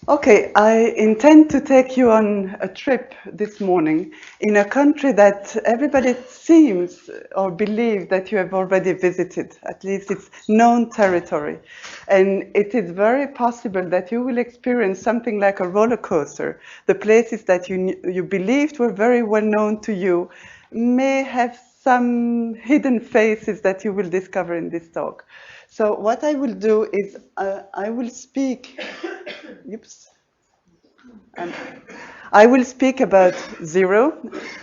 Okay, I intend to take you on a trip this morning in a country that everybody seems or believes that you have already visited. At least it's known territory. And it is very possible that you will experience something like a roller coaster. The places that you believed were very well known to you may have some hidden faces that you will discover in this talk. So what I will do is I will speak. Oops. Um, I will speak about zero.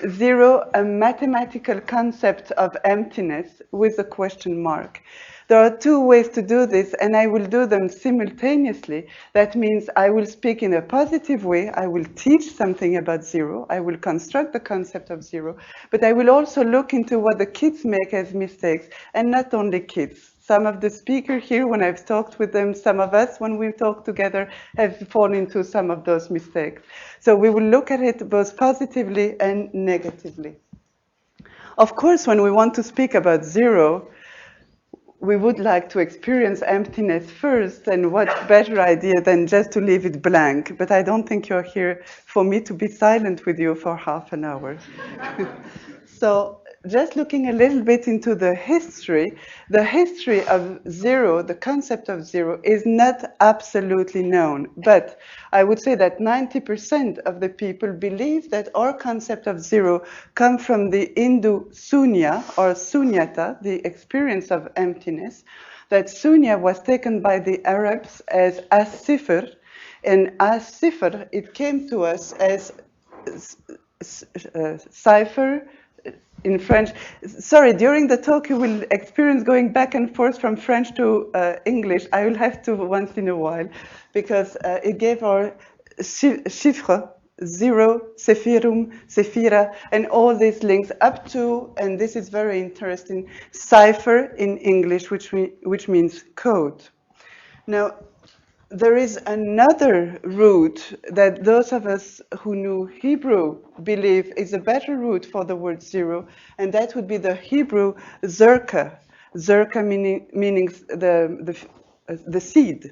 Zero, a mathematical concept of emptiness with a question mark. There are two ways to do this, and I will do them simultaneously. That means I will speak in a positive way. I will teach something about zero. I will construct the concept of zero. But I will also look into what the kids make as mistakes, and not only kids. Some of the speakers here, when I've talked with them, some of us, when we talk together, have fallen into some of those mistakes. So we will look at it both positively and negatively. Of course, when we want to speak about zero, we would like to experience emptiness first, and what better idea than just to leave it blank. But I don't think you're here for me to be silent with you for half an hour. So just looking a little bit into the history of zero, the concept of zero, is not absolutely known. But I would say that 90% of the people believe that our concept of zero comes from the Hindu sunya or sunyata, the experience of emptiness. That sunya was taken by the Arabs as as-sifr, and as-sifr, it came to us as cipher, in French. Sorry, during the talk you will experience going back and forth from French to English. I will have to once in a while, because it gave our chiffre, zero, sephirum, sephira, and all these links up to, and this is very interesting, cipher in English, which means code. Now, there is another root that those of us who knew Hebrew believe is a better root for the word zero, and that would be the Hebrew zerka. Zerka meaning the seed.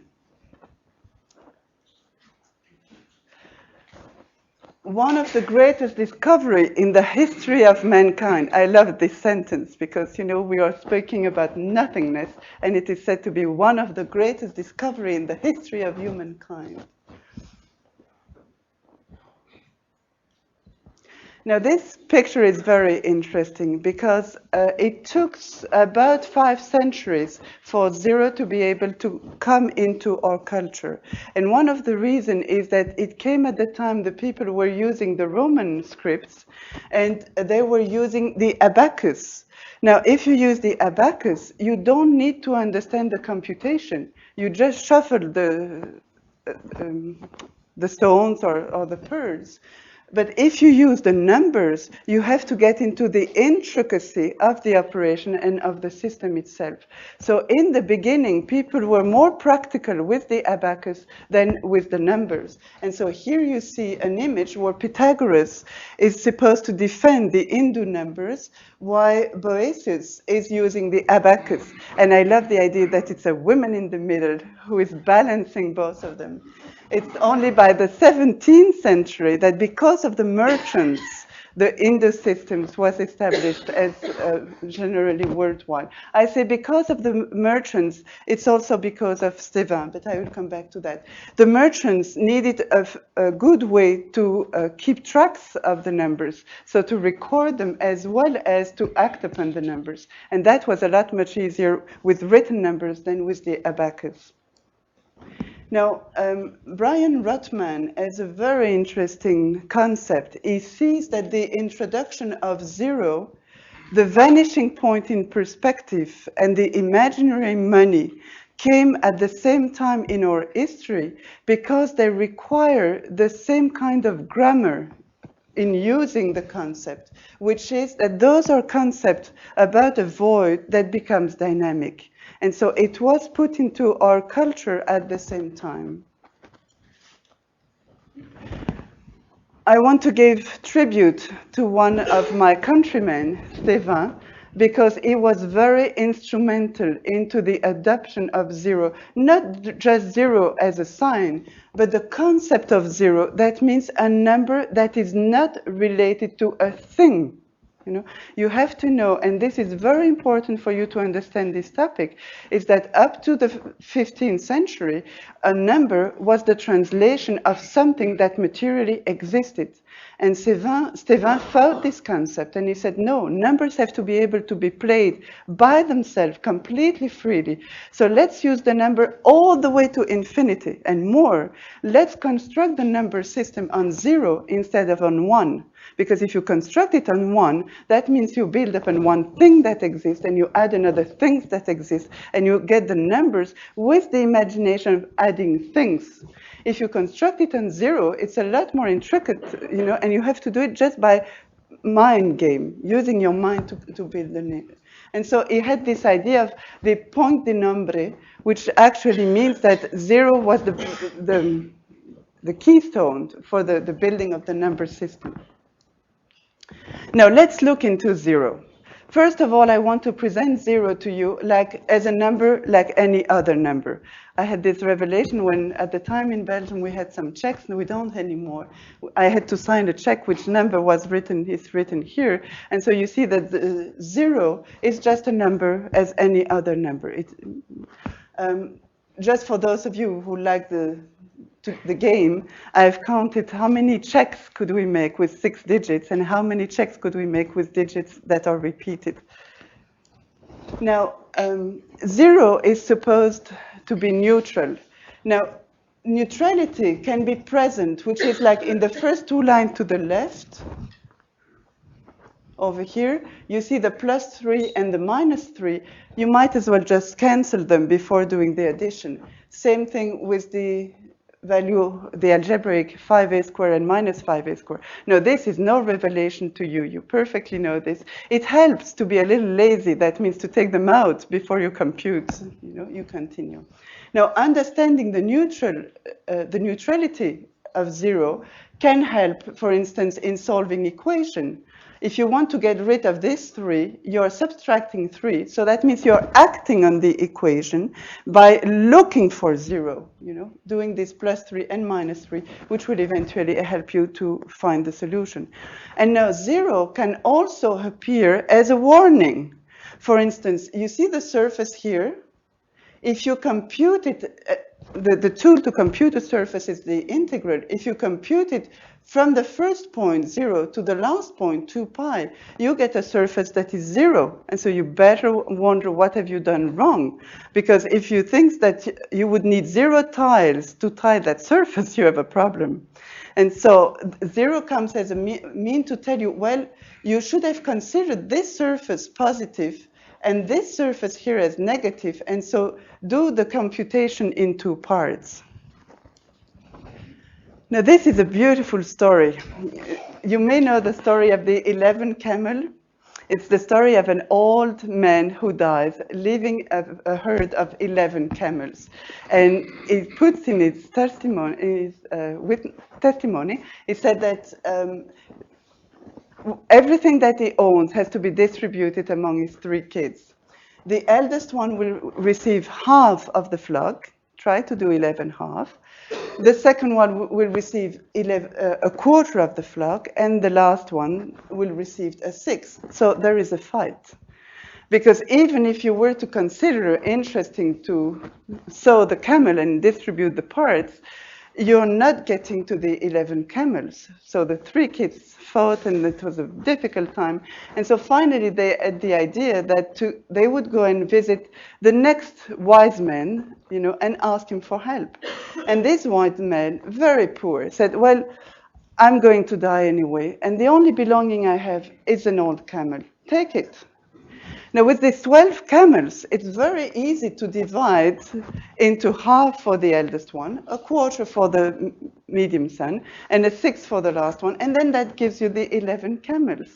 One of the greatest discoveries in the history of mankind. I love this sentence because, you know, we are speaking about nothingness, and it is said to be one of the greatest discoveries in the history of humankind. Now, this picture is very interesting because it took about 5 centuries for zero to be able to come into our culture. And one of the reasons is that it came at the time the people were using the Roman scripts, and they were using the abacus. Now, if you use the abacus, you don't need to understand the computation. You just shuffle the stones or the pearls. But if you use the numbers, you have to get into the intricacy of the operation and of the system itself. So in the beginning, people were more practical with the abacus than with the numbers. And so here you see an image where Pythagoras is supposed to defend the Hindu numbers, while Boethius is using the abacus. And I love the idea that it's a woman in the middle who is balancing both of them. It's only by the 17th century that because of the merchants, the Indus systems was established as generally worldwide. I say because of the merchants, it's also because of Stevin, but I will come back to that. The merchants needed a good way to keep tracks of the numbers, so to record them as well as to act upon the numbers. And that was a lot much easier with written numbers than with the abacus. Now, Brian Ruttman has a very interesting concept. He sees that the introduction of zero, the vanishing point in perspective, and the imaginary money came at the same time in our history because they require the same kind of grammar in using the concept, which is that those are concepts about a void that becomes dynamic. And so it was put into our culture at the same time. I want to give tribute to one of my countrymen, Stevin, because he was very instrumental into the adoption of zero, not just zero as a sign, but the concept of zero. That means a number that is not related to a thing. You have to know, and this is very important for you to understand this topic, is that up to the 15th century, a number was the translation of something that materially existed. And Stevin felt this concept, and he said, no, numbers have to be able to be played by themselves completely freely. So let's use the number all the way to infinity and more. Let's construct the number system on zero instead of on one. Because if you construct it on one, that means you build up on one thing that exists and you add another thing that exists and you get the numbers with the imagination of adding things. If you construct it on zero, it's a lot more intricate, and you have to do it just by mind game, using your mind to build the name. And so he had this idea of the point de nombre, which actually means that zero was the keystone for the building of the number system. Now let's look into zero. First of all, I want to present zero to you as a number like any other number. I had this revelation when, at the time in Belgium, we had some checks, and we don't anymore. I had to sign a check which number is written here. And so you see that the zero is just a number as any other number. Just for those of you who like the game, I've counted how many checks could we make with 6 digits and how many checks could we make with digits that are repeated. Now, zero is supposed to be neutral. Now, neutrality can be present, which is like in the first 2 lines to the left. Over here, you see the +3 and the -3. You might as well just cancel them before doing the addition. Same thing with the value, the algebraic 5a squared and -5a squared. No, this is no revelation to you. You perfectly know this. It helps to be a little lazy. That means to take them out before you compute. You continue. Now, understanding the neutrality of zero can help, for instance, in solving equation. If you want to get rid of this 3, you're subtracting 3. So that means you're acting on the equation by looking for 0, doing this +3 and -3, which will eventually help you to find the solution. And now 0 can also appear as a warning. For instance, you see the surface here? If you compute it, the tool to compute a surface is the integral. If you compute it from the first point, 0, to the last point, 2 pi, you get a surface that is 0. And so you better wonder, what have you done wrong? Because if you think that you would need 0 tiles to tile that surface, you have a problem. And so 0 comes as a mean to tell you, well, you should have considered this surface positive and this surface here as negative, and so do the computation in 2 parts. Now, this is a beautiful story. You may know the story of the 11 camel. It's the story of an old man who dies, leaving a herd of 11 camels. And he puts in his testimony, he said that everything that he owns has to be distributed among his 3 kids. The eldest one will receive half of the flock, try to do 11 half. The second one will receive a quarter of the flock, and the last one will receive a sixth. So there is a fight. Because even if you were to consider interesting to sew the camel and distribute the parts, you're not getting to the 11 camels. So the 3 kids fought, and it was a difficult time. And so finally, they had the idea that they would go and visit the next wise man, and ask him for help. And this wise man, very poor, said, well, I'm going to die anyway, and the only belonging I have is an old camel. Take it. Now, with these 12 camels, it's very easy to divide into half for the eldest one, a quarter for the medium son, and a sixth for the last one, and then that gives you the 11 camels,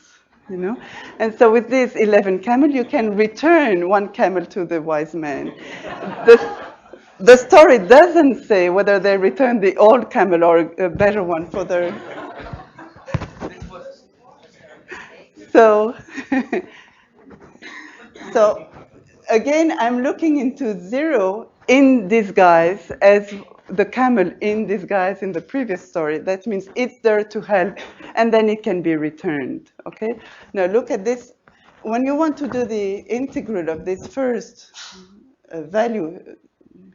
And so with these 11 camels, you can return 1 camel to the wise man. The story doesn't say whether they return the old camel or a better one for their... So... So again, I'm looking into 0 in disguise as the camel in disguise in the previous story. That means it's there to help, and then it can be returned, okay? Now look at this. When you want to do the integral of this first value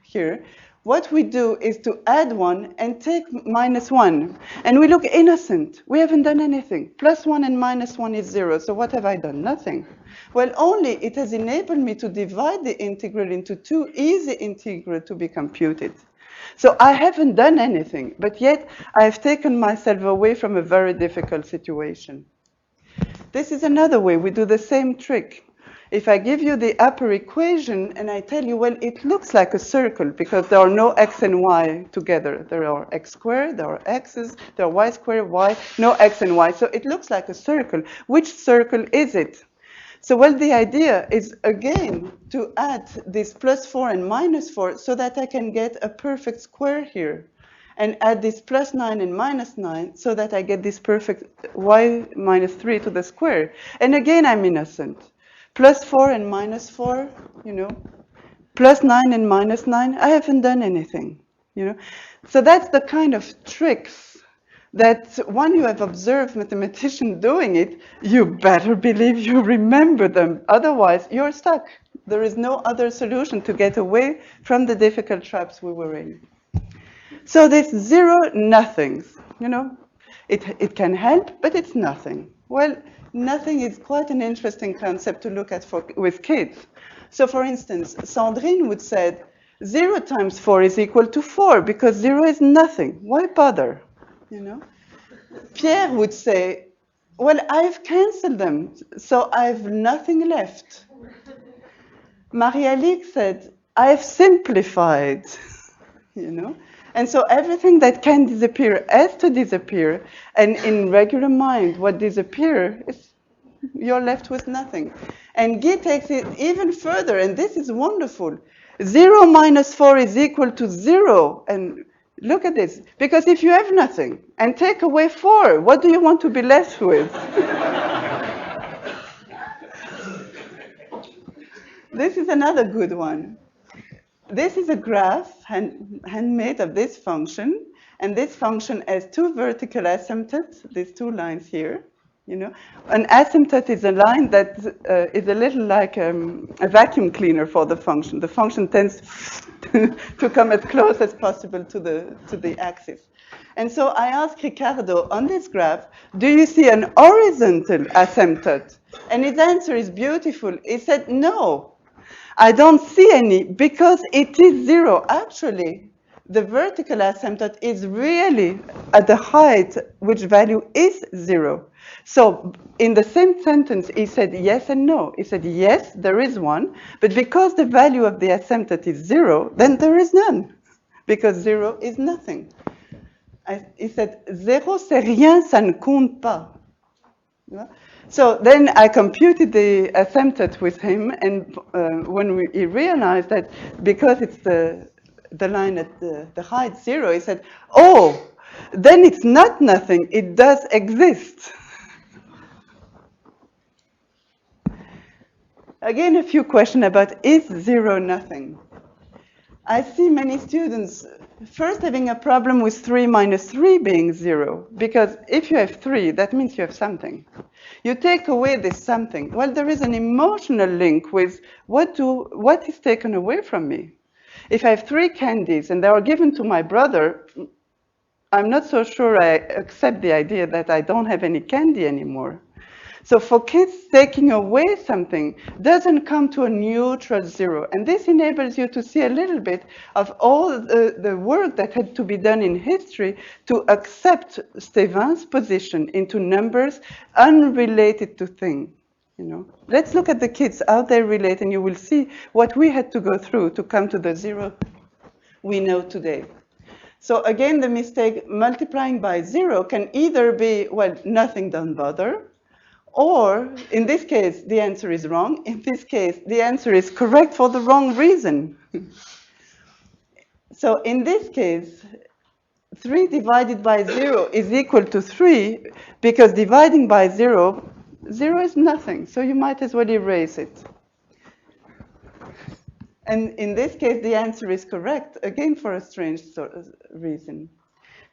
here, what we do is to add 1 and take -1. And we look innocent. We haven't done anything. +1 and -1 is 0. So what have I done? Nothing. Well, only it has enabled me to divide the integral into 2 easy integrals to be computed. So I haven't done anything, but yet I have taken myself away from a very difficult situation. This is another way. We do the same trick. If I give you the upper equation and I tell you, well, it looks like a circle because there are no x and y together. There are x squared, there are x's, there are y squared, y, no x and y. So it looks like a circle. Which circle is it? So, well, the idea is, again, to add this +4 and -4 so that I can get a perfect square here. And add this +9 and -9 so that I get this perfect y -3 to the square. And again, I'm innocent. +4 and -4, you know. +9 and -9, I haven't done anything, you know. So that's the kind of tricks that when you have observed mathematicians doing it, you better believe you remember them. Otherwise, you're stuck. There is no other solution to get away from the difficult traps we were in. So this 0 nothings, you know, it can help, but it's nothing. Well, nothing is quite an interesting concept to look at with kids. So for instance, Sandrine would say 0 times 4 is equal to 4 because 0 is nothing. Why bother? You know? Pierre would say, well, I've cancelled them, so I've nothing left. Marie-Alique said, I've simplified, you know? And so everything that can disappear has to disappear. And in regular mind, what disappears is you're left with nothing. And Guy takes it even further, and this is wonderful. 0 minus 4 is equal to 0. And look at this. Because if you have nothing and take away 4, what do you want to be left with? This is another good one. This is a graph handmade of this function, and this function has 2 vertical asymptotes, these 2 lines here. You know, an asymptote is a line that is a little like a vacuum cleaner for the function. The function tends to come as close as possible to the axis. And so I asked Ricardo on this graph, do you see an horizontal asymptote? And his answer is beautiful. He said, no. I don't see any because it is 0. Actually, the vertical asymptote is really at the height which value is 0. So in the same sentence, he said yes and no. He said, yes, there is one, but because the value of the asymptote is 0, then there is none, because 0 is nothing. He said, 0 c'est rien, ça ne compte pas. So then I computed the asymptote with him, and when he realized that because it's the line at the height 0, he said, oh, then it's not nothing, it does exist. Again, a few questions about is 0 nothing? I see many students first having a problem with 3 minus 3 being 0, because if you have 3, that means you have something. You take away this something. Well, there is an emotional link with what is taken away from me. If I have 3 candies and they are given to my brother, I'm not so sure I accept the idea that I don't have any candy anymore. So for kids, taking away something doesn't come to a neutral 0. And this enables you to see a little bit of all the work that had to be done in history to accept Stéphan's position into numbers unrelated to things. You know? Let's look at the kids, how they relate, and you will see what we had to go through to come to the 0 we know today. So again, the mistake, multiplying by 0 can either be, well, nothing, don't bother, or, in this case, the answer is wrong. In this case, the answer is correct for the wrong reason. So in this case, 3 divided by 0 is equal to 3, because dividing by 0, 0 is nothing. So you might as well erase it. And in this case, the answer is correct, again for a strange reason.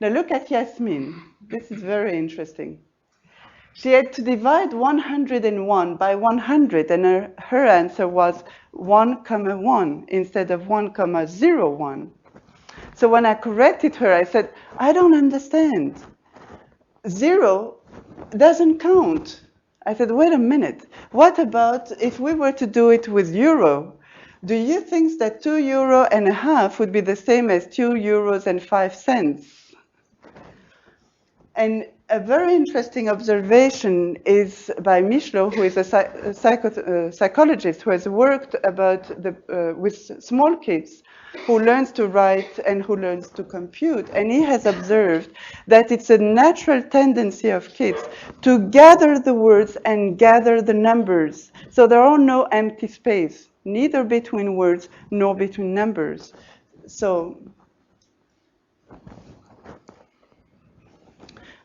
Now look at Yasmin. This is very interesting. She had to divide 101 by 100, and her answer was 1,1 instead of 1,01. So when I corrected her, I said, I don't understand. 0 doesn't count. I said, wait a minute. What about if we were to do it with euro? Do you think that 2.5 € would be the same as 2 € and 5 cents? And a very interesting observation is by Michelot, who is a psychologist who has worked with small kids who learns to write and who learns to compute. And he has observed that it's a natural tendency of kids to gather the words and gather the numbers. So there are no empty space, neither between words nor between numbers. So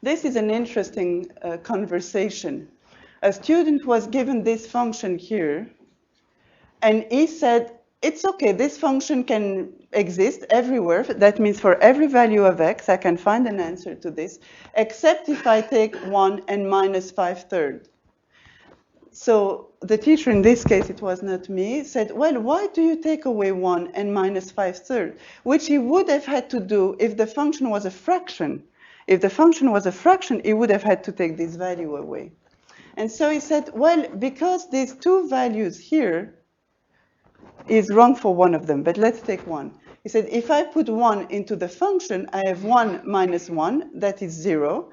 this is an interesting conversation. A student was given this function here, and he said, it's okay, this function can exist everywhere. That means for every value of x, I can find an answer to this, except if I take 1 and minus 5/3. So the teacher, in this case, it was not me, said, well, why do you take away 1 and minus 5/3? Which he would have had to do if the function was a fraction. If the function was a fraction, he would have had to take this value away. And so he said, well, because these two values here is wrong for one of them, but let's take one. He said, if I put 1 into the function, I have 1 minus 1, that is 0.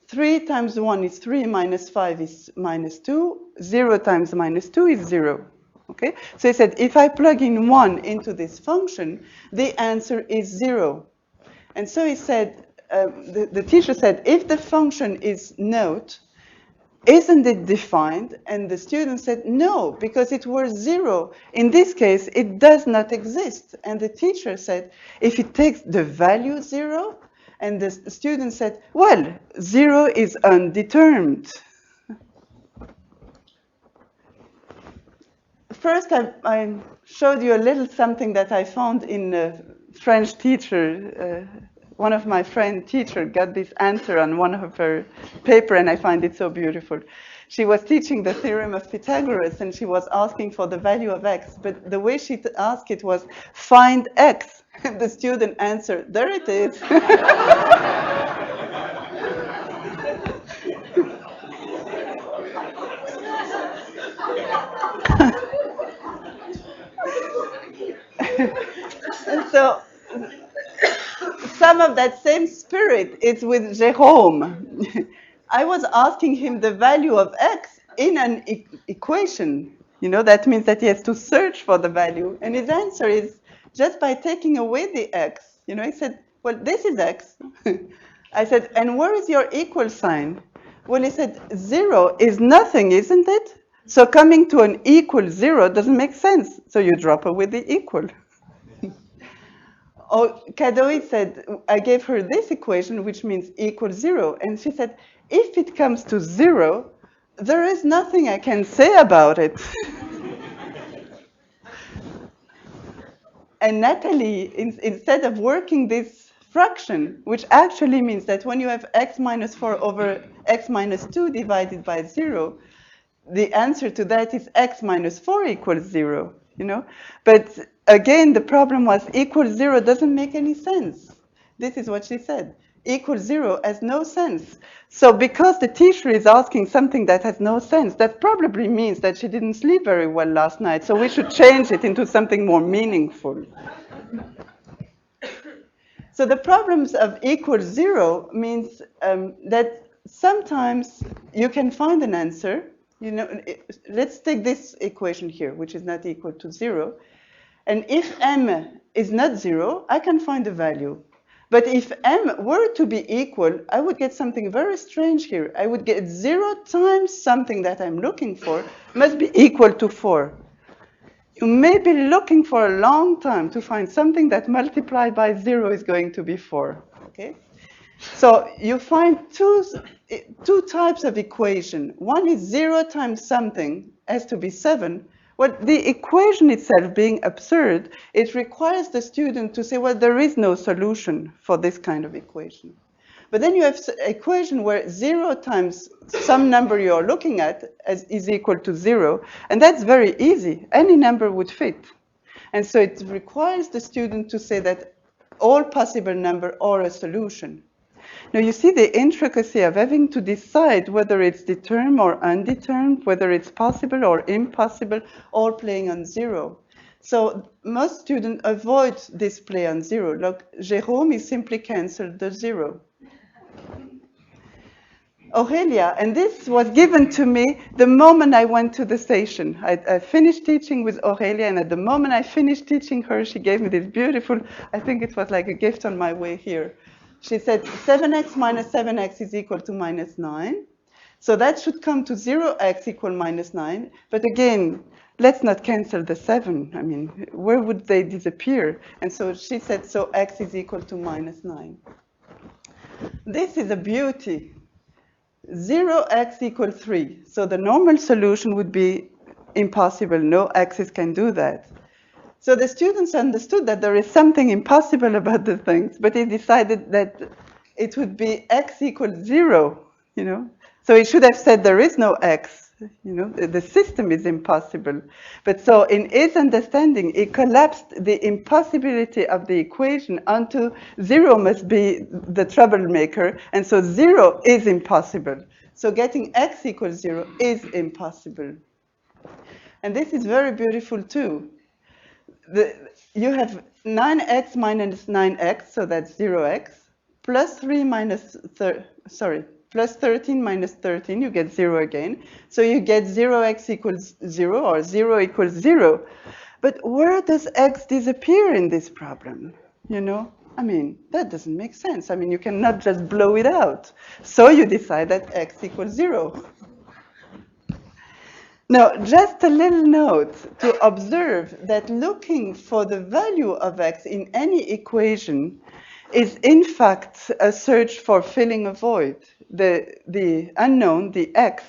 3 times 1 is 3, minus 5 is minus 2. 0 times minus 2 is 0. Okay? So he said, if I plug in 1 into this function, the answer is 0. And so he said, the teacher said, if the function is note, isn't it defined? And the student said, no, because it was 0. In this case, it does not exist. And the teacher said, if it takes the value 0, and the student said, well, 0 is undetermined. First, I showed you a little something that I found in a French teacher. One of my friend teacher got this answer on one of her paper, and I find it so beautiful. She was teaching the theorem of Pythagoras, and she was asking for the value of x, but the way she asked it was, find x. The student answered, there it is. And so some of that same spirit is with Jerome. I was asking him the value of x in an equation. You know, that means that he has to search for the value. And his answer is just by taking away the x. You know, he said, well, this is x. I said, and where is your equal sign? Well, he said, 0 is nothing, isn't it? So coming to an equal 0 doesn't make sense. So you drop away the equal. Or Kadoi said, I gave her this equation, which means equal 0. And she said, if it comes to 0, there is nothing I can say about it. And Natalie, instead of working this fraction, which actually means that when you have x minus 4 over x minus 2 divided by 0, the answer to that is x minus 4 equals 0. You know? But again, the problem was equal 0 doesn't make any sense. This is what she said. Equal 0 has no sense. So because the teacher is asking something that has no sense, that probably means that she didn't sleep very well last night. So we should change it into something more meaningful. So the problems of equal 0 means that sometimes you can find an answer. You know, let's take this equation here, which is not equal to 0. And if m is not 0, I can find a value. But if m were to be equal, I would get something very strange here. I would get 0 times something that I'm looking for must be equal to 4. You may be looking for a long time to find something that multiplied by 0 is going to be 4. Okay? So you find two types of equation. One is 0 times something has to be 7, Well, the equation itself being absurd, it requires the student to say, well, there is no solution for this kind of equation. But then you have an equation where 0 times some number you're looking at is equal to 0, and that's very easy. Any number would fit. And so it requires the student to say that all possible numbers are a solution. Now you see the intricacy of having to decide whether it's determined or undetermined, whether it's possible or impossible, all playing on 0. So most students avoid this play on 0. Look, Jérôme, he simply canceled the 0. Aurelia, and this was given to me the moment I went to the station. I finished teaching with Aurelia, and at the moment I finished teaching her, she gave me this beautiful, I think it was like a gift on my way here. She said 7x minus 7x is equal to minus 9. So that should come to 0x equal minus 9. But again, let's not cancel the 7. I mean, where would they disappear? And so she said, so x is equal to minus 9. This is a beauty. 0x equals 3. So the normal solution would be impossible. No x's can do that. So the students understood that there is something impossible about the things, but they decided that it would be x equals 0, you know. So it should have said there is no x, you know, the system is impossible. But so in his understanding, he collapsed the impossibility of the equation onto 0 must be the troublemaker, and so 0 is impossible. So getting x equals 0 is impossible. And this is very beautiful too. You have 9x minus 9x, so that's 0x, plus 3 minus, plus 13 minus 13, you get 0 again. So you get 0x equals 0, or 0 equals 0. But where does x disappear in this problem? You know, I mean, that doesn't make sense. I mean, you cannot just blow it out. So you decide that x equals 0. Now, just a little note to observe that looking for the value of x in any equation is in fact a search for filling a void. The unknown, the x,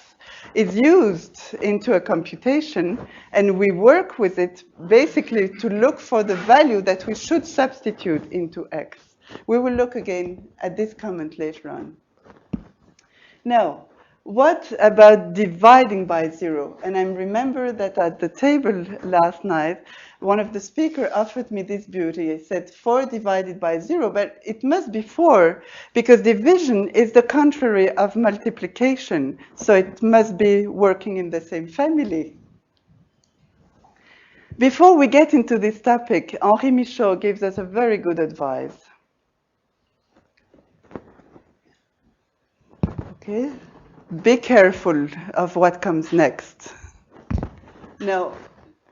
is used into a computation, and we work with it basically to look for the value that we should substitute into x. We will look again at this comment later on. Now, what about dividing by 0? And I remember that at the table last night, one of the speakers offered me this beauty. He said 4 divided by 0, but it must be 4 because division is the contrary of multiplication. So it must be working in the same family. Before we get into this topic, Henri Michaud gives us a very good advice. Okay? Be careful of what comes next. Now,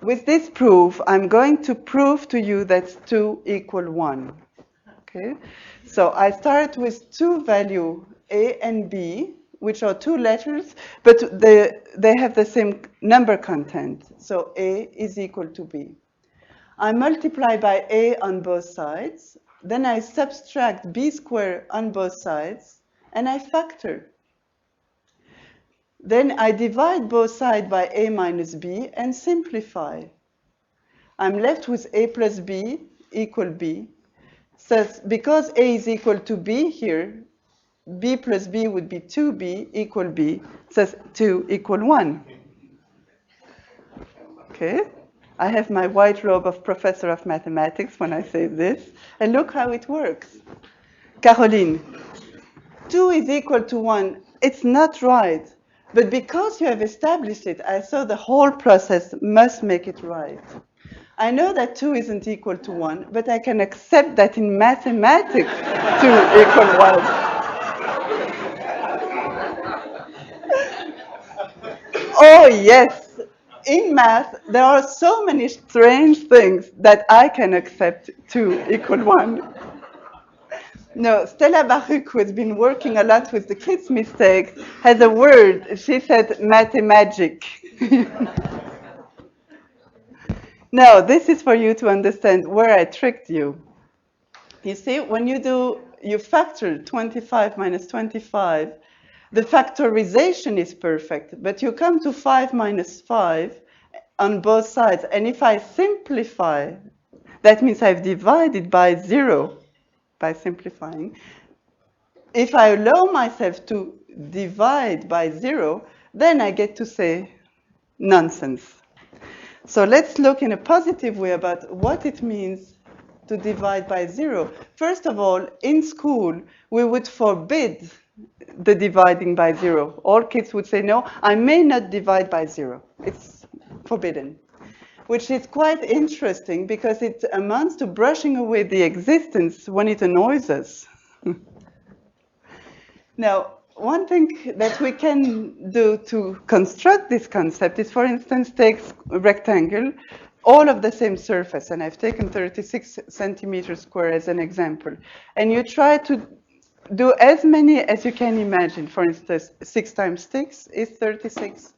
with this proof, I'm going to prove to you that 2 equals 1. Okay? So I start with 2 values, A and B, which are 2 letters, but they have the same number content. So A is equal to B. I multiply by A on both sides. Then I subtract B squared on both sides, and I factor. Then I divide both sides by a minus b and simplify. I'm left with a plus b equal b. So because a is equal to b here, b plus b would be 2b equal b. So 2 equal 1. Okay? I have my white robe of professor of mathematics when I say this. And look how it works. Caroline, 2 is equal to 1. It's not right. But because you have established it, I thought the whole process must make it right. I know that 2 isn't equal to 1, but I can accept that in mathematics 2 equals 1. Oh, yes. In math, there are so many strange things that I can accept 2 equals 1. No, Stella Baruch, who has been working a lot with the kids' mistakes, has a word. She said mathemagic. Now, this is for you to understand where I tricked you. You see, when you factor 25 minus 25, the factorization is perfect, but you come to 5 minus 5, on both sides. And if I simplify, that means I've divided by 0 by simplifying. If I allow myself to divide by 0, then I get to say nonsense. So let's look in a positive way about what it means to divide by 0. First of all, in school, we would forbid the dividing by 0. All kids would say, no, I may not divide by 0. It's forbidden. Which is quite interesting because it amounts to brushing away the existence when it annoys us. Now, one thing that we can do to construct this concept is, for instance, take a rectangle, all of the same surface, and I've taken 36 centimeters square as an example. And you try to do as many as you can imagine. For instance, 6 times 6 is 36.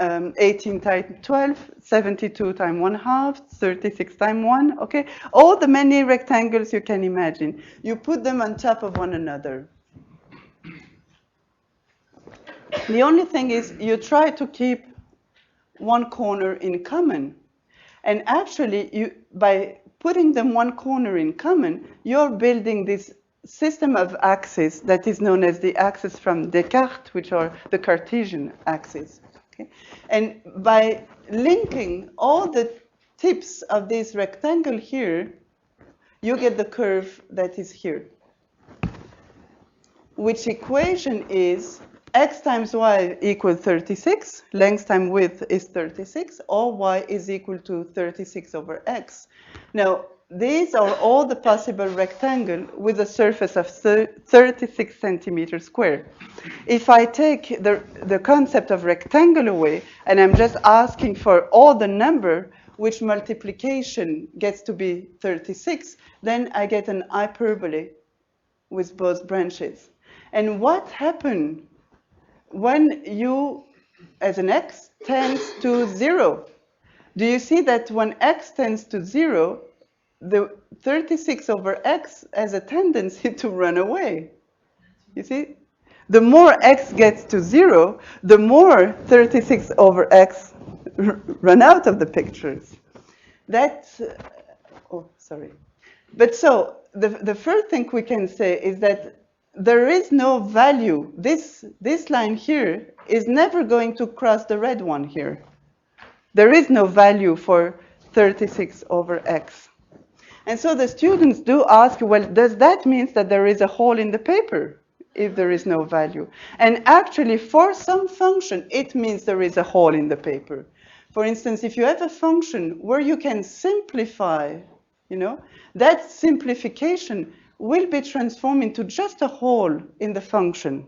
18 times 12, 72 times 1/2, 36 times 1, okay? All the many rectangles you can imagine. You put them on top of one another. The only thing is you try to keep one corner in common. And actually, by putting them one corner in common, you're building this system of axes that is known as the axes from Descartes, which are the Cartesian axes. Okay? And by linking all the tips of this rectangle here, you get the curve that is here, which equation is x times y equals 36, length times width is 36, or y is equal to 36 over x. Now, these are all the possible rectangle with a surface of 36 centimeters square. If I take the concept of rectangle away, and I'm just asking for all the number which multiplication gets to be 36, then I get an hyperbole with both branches. And what happened when u as an x tends to 0? Do you see that when x tends to 0, the 36 over x has a tendency to run away? You see? The more x gets to 0, the more 36 over x run out of the pictures. That's, oh, sorry. But so, the first thing we can say is that there is no value. This line here is never going to cross the red one here. There is no value for 36 over x. And so the students do ask, well, does that mean that there is a hole in the paper if there is no value? And actually, for some function, it means there is a hole in the paper. For instance, if you have a function where you can simplify, that simplification will be transformed into just a hole in the function.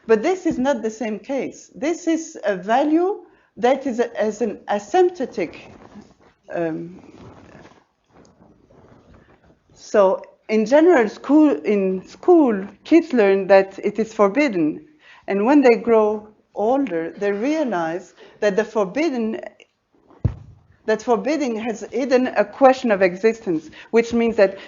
But this is not the same case. This is a value that is as an asymptotic. So in general, in school, kids learn that it is forbidden. And when they grow older, they realize that forbidding has hidden a question of existence, which means that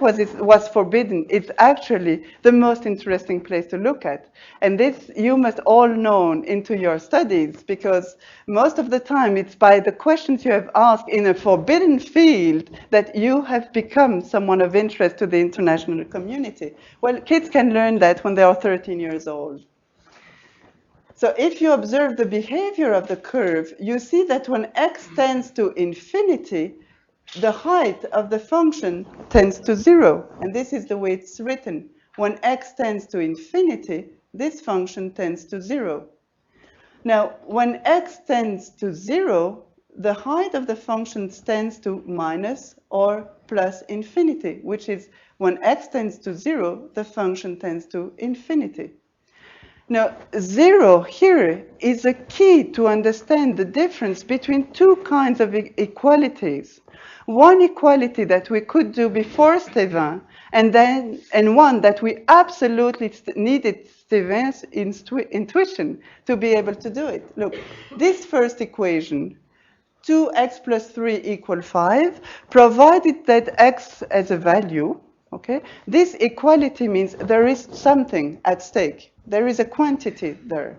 was forbidden is actually the most interesting place to look at. And this you must all know into your studies, because most of the time it's by the questions you have asked in a forbidden field that you have become someone of interest to the international community. Well, kids can learn that when they are 13 years old. So if you observe the behavior of the curve, you see that when x tends to infinity, the height of the function tends to 0. And this is the way it's written. When x tends to infinity, this function tends to 0. Now, when x tends to 0, the height of the function tends to minus or plus infinity, which is when x tends to 0, the function tends to infinity. Now, 0 here is a key to understand the difference between two kinds of equalities. One equality that we could do before Stevin, and one that we absolutely needed Stevin's intuition to be able to do it. Look, this first equation, 2x plus 3 equals 5, provided that x has a value, okay? This equality means there is something at stake. There is a quantity there.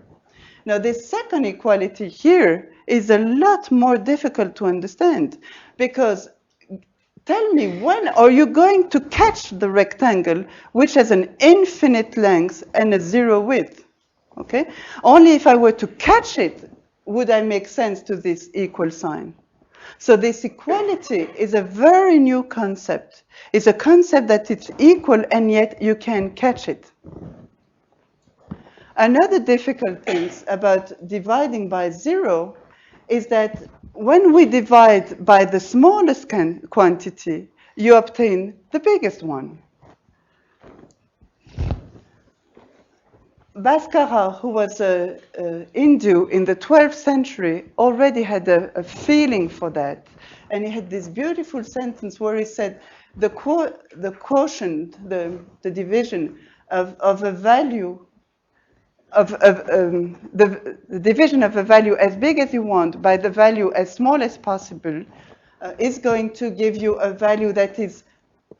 Now, this second equality here is a lot more difficult to understand, because tell me, when are you going to catch the rectangle which has an infinite length and a zero width? Okay? Only if I were to catch it would I make sense to this equal sign. So this equality is a very new concept. It's a concept that it's equal and yet you can catch it. Another difficult thing about dividing by zero is that when we divide by the smallest quantity, you obtain the biggest one. Bhaskara, who was a Hindu in the 12th century, already had a feeling for that. And he had this beautiful sentence where he said, the quotient, the division of a value, the division of a value as big as you want by the value as small as possible is going to give you a value that is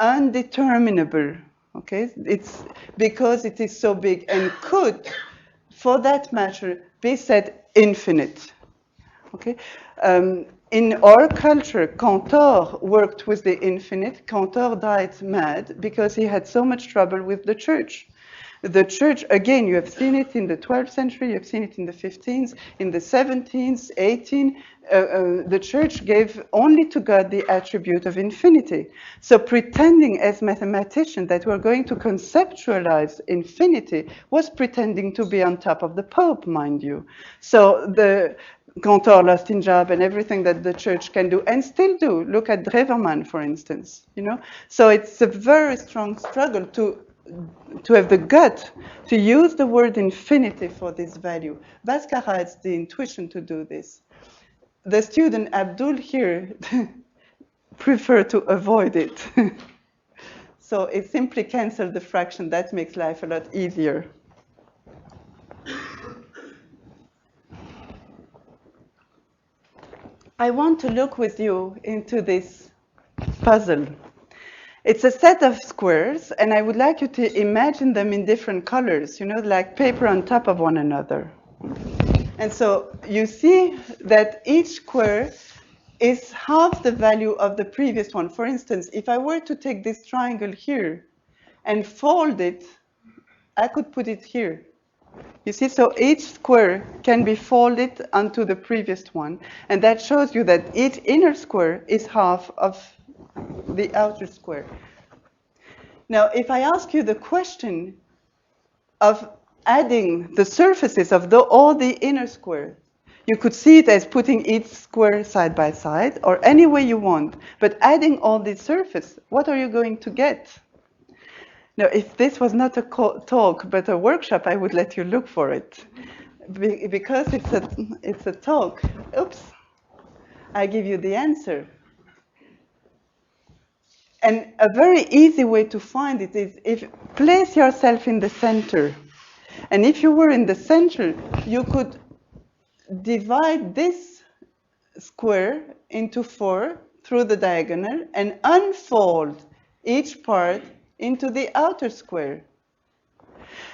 undeterminable. Okay, it's because it is so big and could, for that matter, be said infinite. Okay, in our culture, Cantor worked with the infinite. Cantor died mad because he had so much trouble with the church. The church, again, you have seen it in the 12th century, you have seen it in the 15th, in the 17th, 18th. The church gave only to God the attribute of infinity. So pretending as mathematicians that we're going to conceptualize infinity was pretending to be on top of the Pope, mind you. So the Cantor lost his job and everything that the church can do and still do. Look at Dreverman, for instance. You know, so it's a very strong struggle to have the gut to use the word infinity for this value. Bhaskara has the intuition to do this. The student Abdul here prefer to avoid it. So it simply cancels the fraction. That makes life a lot easier. I want to look with you into this puzzle. It's a set of squares, and I would like you to imagine them in different colors, you know, like paper on top of one another. And so you see that each square is half the value of the previous one. For instance, if I were to take this triangle here and fold it, I could put it here. You see, so each square can be folded onto the previous one. And that shows you that each inner square is half of the outer square. Now, if I ask you the question of adding the surfaces of all the inner squares, you could see it as putting each square side by side, or any way you want. But adding all these surfaces, what are you going to get? Now, if this was not a talk, but a workshop, I would let you look for it. Because it's a talk, oops, I give you the answer. And a very easy way to find it is if place yourself in the center. And if you were in the center, you could divide this square into 4 through the diagonal and unfold each part into the outer square.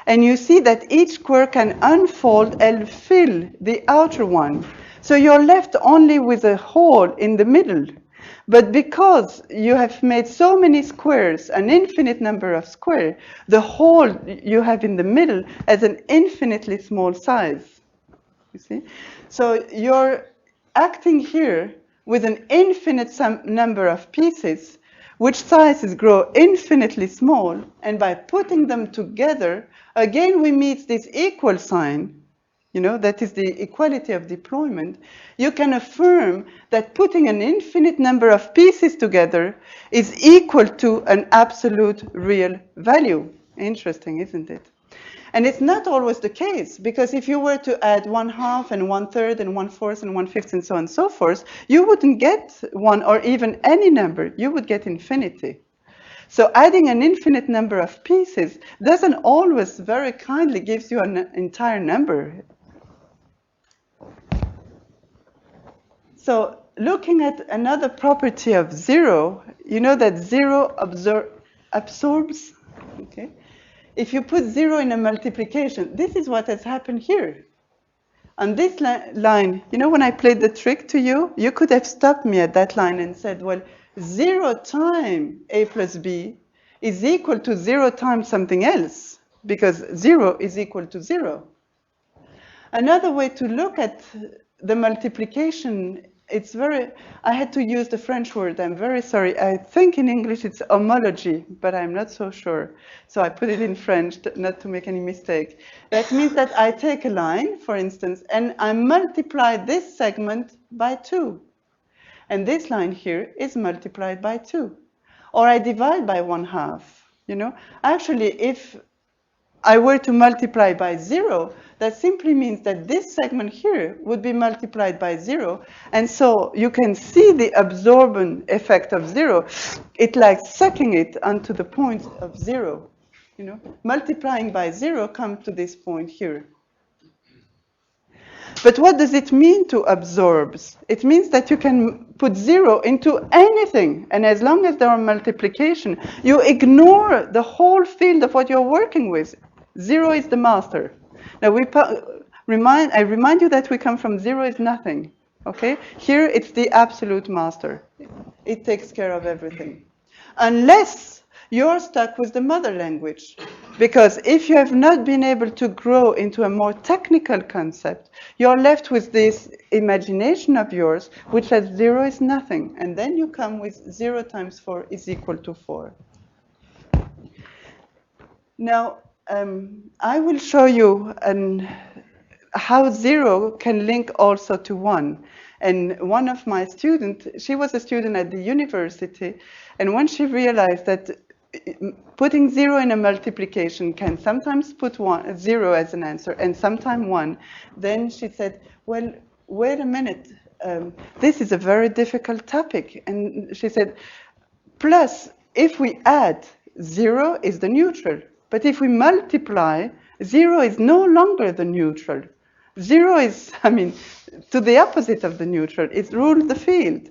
And you see that each square can unfold and fill the outer one. So you're left only with a hole in the middle. But because you have made so many squares, an infinite number of squares, the hole you have in the middle has an infinitely small size. You see? So you're acting here with an infinite number of pieces, which sizes grow infinitely small, and by putting them together, again we meet this equal sign. You know, that is the equality of deployment. You can affirm that putting an infinite number of pieces together is equal to an absolute real value. Interesting, isn't it? And it's not always the case, because if you were to add 1/2 and 1/3 and 1/4 and 1/5 and so on and so forth, you wouldn't get one or even any number. You would get infinity. So adding an infinite number of pieces doesn't always very kindly gives you an entire number. So looking at another property of zero, you know that zero absorbs. Okay? If you put 0 in a multiplication, this is what has happened here. On this line, you know, when I played the trick to you, you could have stopped me at that line and said, well, 0 times a plus b is equal to 0 times something else, because 0 is equal to 0. Another way to look at the multiplication, it's very, I had to use the French word, I'm very sorry. I think in English it's homology, but I'm not so sure. So I put it in French, not to make any mistake. That means that I take a line, for instance, and I multiply this segment by 2. And this line here is multiplied by 2. Or I divide by 1/2, you know. Actually, if I were to multiply by 0, that simply means that this segment here would be multiplied by 0. And so you can see the absorbent effect of 0. It's like sucking it onto the point of 0. You know, multiplying by 0 comes to this point here. But what does it mean to absorb? It means that you can put 0 into anything, and as long as there are multiplication, you ignore the whole field of what you're working with. 0 is the master. Now I remind you that we come from 0 is nothing. Okay? Here it's the absolute master. It takes care of everything. Unless you're stuck with the mother language. Because if you have not been able to grow into a more technical concept, you're left with this imagination of yours, which says 0 is nothing. And then you come with 0 times 4 is equal to 4. Now, I will show you how 0 can link also to 1. And one of my students, she was a student at the university, and when she realized that putting 0 in a multiplication can sometimes put 0 as an answer and sometimes 1, then she said, well, wait a minute, this is a very difficult topic. And she said, plus, if we add, 0 is the neutral. But if we multiply, 0 is no longer the neutral. 0 is, to the opposite of the neutral. It rules the field.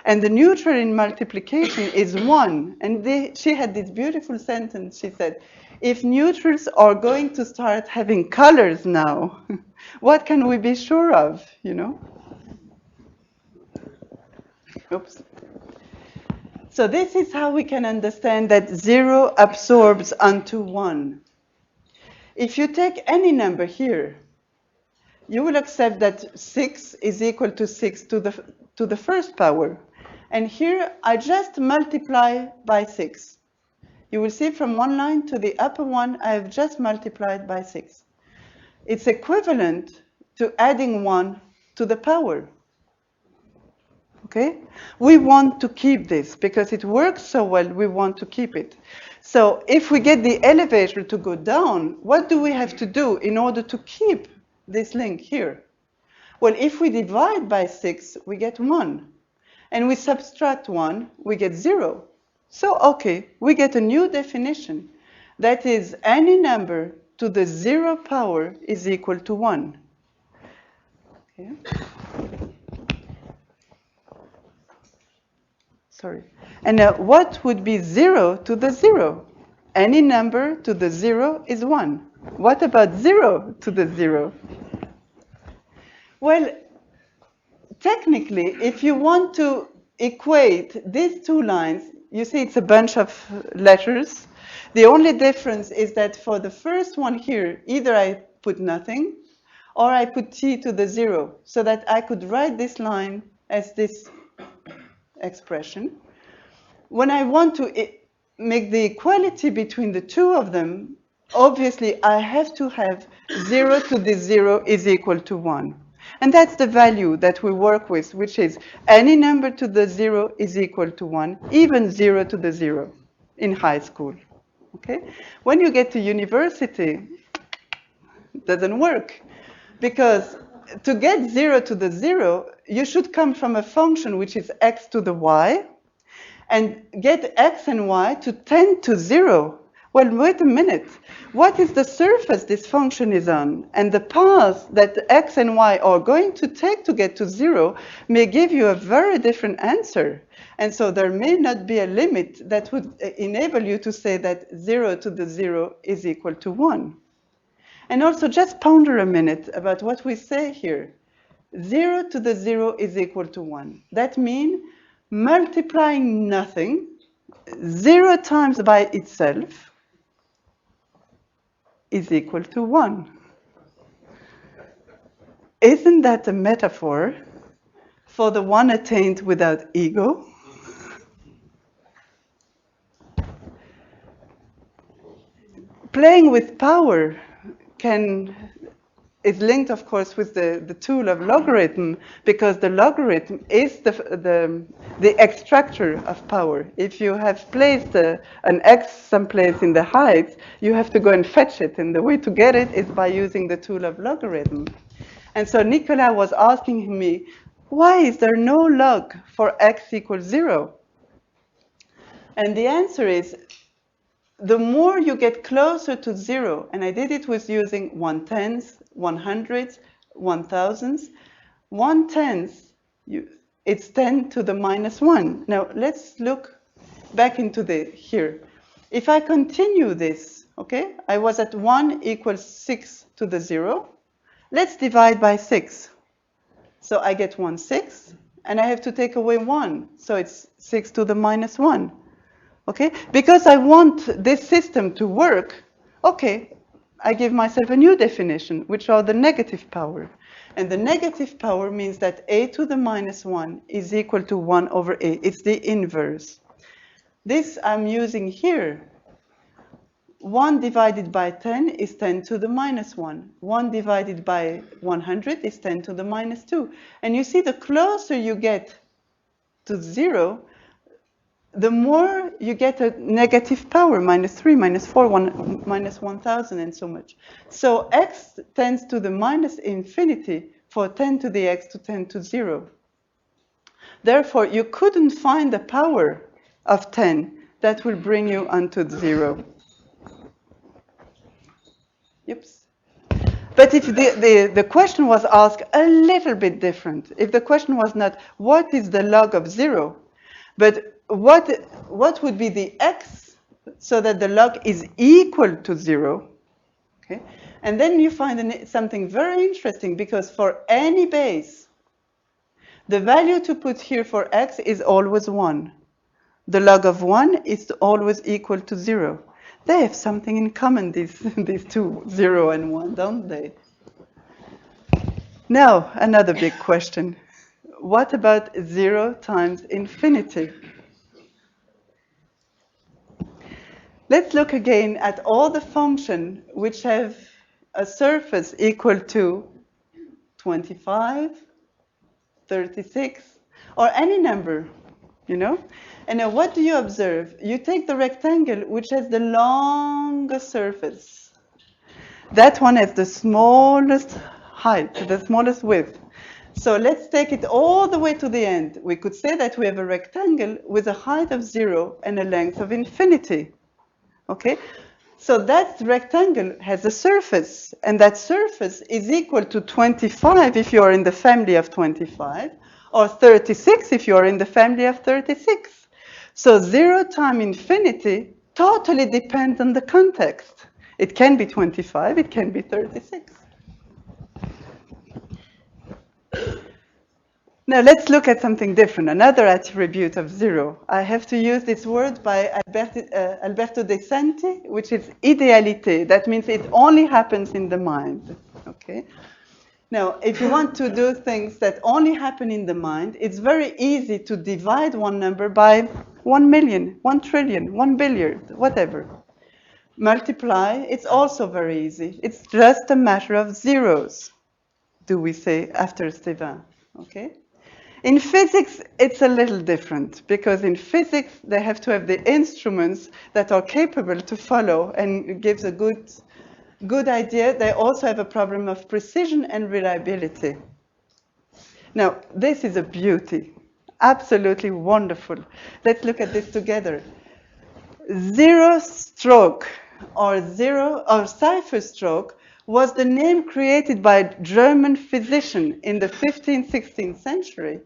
And the neutral in multiplication is 1. And she had this beautiful sentence. She said, if neutrals are going to start having colors now, what can we be sure of, you know? Oops. So this is how we can understand that 0 absorbs onto 1. If you take any number here, you will accept that 6 is equal to 6 to the first power. And here I just multiply by 6. You will see from one line to the upper one, I have just multiplied by 6. It's equivalent to adding 1 to the power. Okay? We want to keep this because it works so well, we want to keep it. So if we get the elevator to go down, what do we have to do in order to keep this link here? Well, if we divide by 6, we get 1. And we subtract 1, we get 0. So, okay, we get a new definition. That is, any number to the 0 power is equal to 1. Okay. Sorry. And what would be 0 to the 0? Any number to the 0 is 1. What about 0 to the 0? Well, technically, if you want to equate these two lines, you see it's a bunch of letters. The only difference is that for the first one here, either I put nothing or I put t to the 0, so that I could write this line as this expression. When I want to make the equality between the two of them, obviously I have to have 0 to the 0 is equal to 1. And that's the value that we work with, which is any number to the 0 is equal to 1, even 0 to the 0 in high school. Okay? When you get to university, it doesn't work. Because to get 0 to the 0, you should come from a function which is x to the y, and get x and y to tend to 0. Well, wait a minute. What is the surface this function is on? And the path that x and y are going to take to get to 0 may give you a very different answer. And so there may not be a limit that would enable you to say that 0 to the 0 is equal to 1. And also just ponder a minute about what we say here. 0 to the 0 is equal to 1. That means multiplying nothing 0 times by itself is equal to 1. Isn't that a metaphor for the one attained without ego? Playing with power is linked, of course, with the tool of logarithm, because the logarithm is the extractor of power. If you have placed an x someplace in the height, you have to go and fetch it, and the way to get it is by using the tool of logarithm. And so Nicolas was asking me, why is there no log for x equals 0? And the answer is, the more you get closer to 0, and I did it with using 1/10, 100, 1000s. 1/10, it's 10 to the minus 1. Now let's look back into here. If I continue this, okay, I was at 1 equals 6 to the 0. Let's divide by 6. So I get 1/6, and I have to take away 1. So it's 6 to the minus 1. Okay? Because I want this system to work, okay, I give myself a new definition, which are the negative power. And the negative power means that a to the minus 1 is equal to 1 over a. It's the inverse. This I'm using here. 1 divided by 10 is 10 to the minus 1. 1 divided by 100 is 10 to the minus 2. And you see, the closer you get to 0, the more you get a negative power, minus 3, minus 4, minus 1,000, and so much. So x tends to the minus infinity for 10 to the x to 10 to 0. Therefore, you couldn't find a power of 10 that will bring you onto 0. Oops. But if the question was asked a little bit different, if the question was not, what is the log of 0, but what would be the x so that the log is equal to 0? Okay? And then you find something very interesting, because for any base, the value to put here for x is always 1. The log of 1 is always equal to 0. They have something in common, these two, 0 and 1, don't they? Now, another big question. What about 0 times infinity? Let's look again at all the functions which have a surface equal to 25, 36, or any number, you know? And now what do you observe? You take the rectangle which has the longest surface. That one has the smallest height, the smallest width. So let's take it all the way to the end. We could say that we have a rectangle with a height of 0 and a length of infinity. Okay? So that rectangle has a surface, and that surface is equal to 25 if you're in the family of 25, or 36 if you're in the family of 36. So 0 times infinity totally depends on the context. It can be 25, it can be 36. Now let's look at something different, another attribute of 0. I have to use this word by Alberto De Santi, which is idealité. That means it only happens in the mind. Okay? Now, if you want to do things that only happen in the mind, it's very easy to divide one number by 1 million, 1 trillion, 1 billion, whatever. Multiply, it's also very easy. It's just a matter of zeros, do we say after Stéphane. Okay? In physics, it's a little different, because in physics, they have to have the instruments that are capable to follow and gives a good idea. They also have a problem of precision and reliability. Now, this is a beauty, absolutely wonderful. Let's look at this together. Zero stroke or cipher stroke was the name created by a German physician in the 15th, 16th century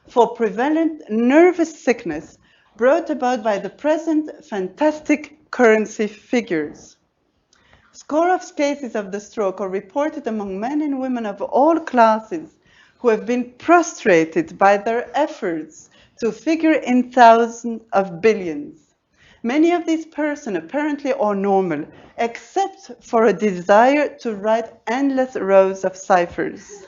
for prevalent nervous sickness brought about by the present fantastic currency figures. Score of cases of the stroke are reported among men and women of all classes who have been prostrated by their efforts to figure in thousands of billions. Many of these persons apparently are normal, except for a desire to write endless rows of ciphers.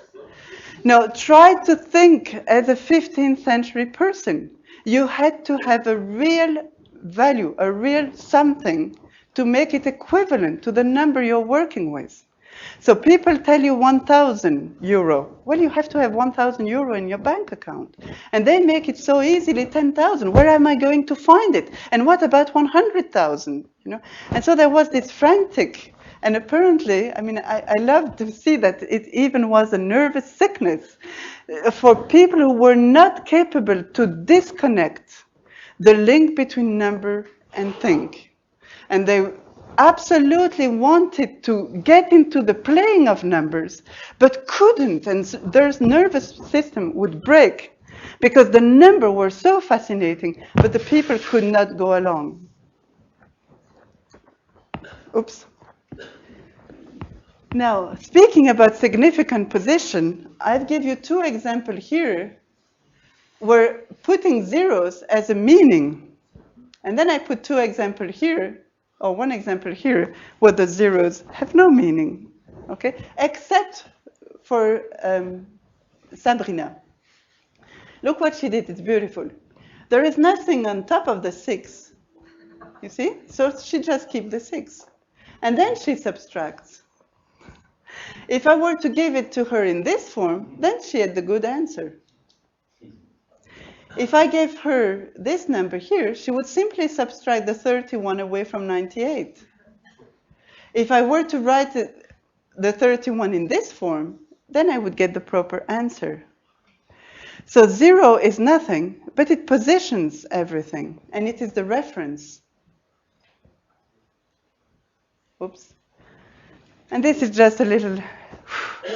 Now, try to think as a 15th century person. You had to have a real value, a real something, to make it equivalent to the number you're working with. So people tell you 1,000 euro. Well, you have to have 1,000 euro in your bank account. And they make it so easily 10,000. Where am I going to find it? And what about 100,000? You know? And so there was this frantic, and apparently, I mean, I love to see that it even was a nervous sickness for people who were not capable to disconnect the link between number and thing. And they absolutely wanted to get into the playing of numbers, but couldn't, and their nervous system would break because the numbers were so fascinating, but the people could not go along. Oops. Now, speaking about significant position, I've give you two examples here where putting zeros as a meaning, and then I put two examples here, or one example here, where the zeros have no meaning, okay? Except for Sabrina. Look what she did, it's beautiful. There is nothing on top of the 6, you see? So she just keeps the 6. And then she subtracts. If I were to give it to her in this form, then she had the good answer. If I gave her this number here, she would simply subtract the 31 away from 98. If I were to write the 31 in this form, then I would get the proper answer. So 0 is nothing, but it positions everything, and it is the reference. Oops. And this is just a little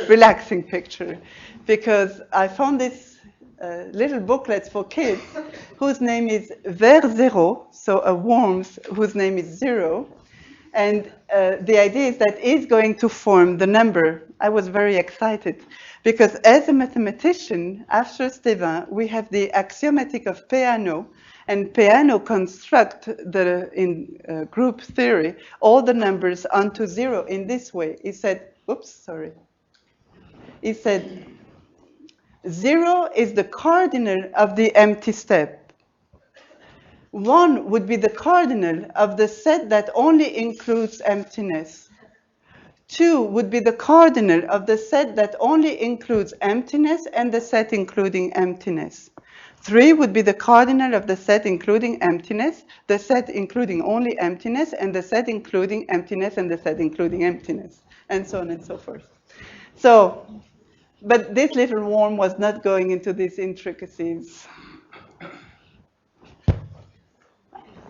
relaxing picture, because I found this little booklet for kids whose name is ZERO A, so a worm whose name is 0. And the idea is that it's going to form the number. I was very excited, because as a mathematician, after Stévin, we have the axiomatic of Peano, and Peano construct in group theory all the numbers onto 0 in this way. He said, oops, sorry. He said, 0 is the cardinal of the empty step. 1 would be the cardinal of the set that only includes emptiness. 2 would be the cardinal of the set that only includes emptiness and the set including emptiness. 3 would be the cardinal of the set including emptiness, the set including only emptiness, and the set including emptiness and the set including emptiness, and so on and so forth. So, but this little worm was not going into these intricacies.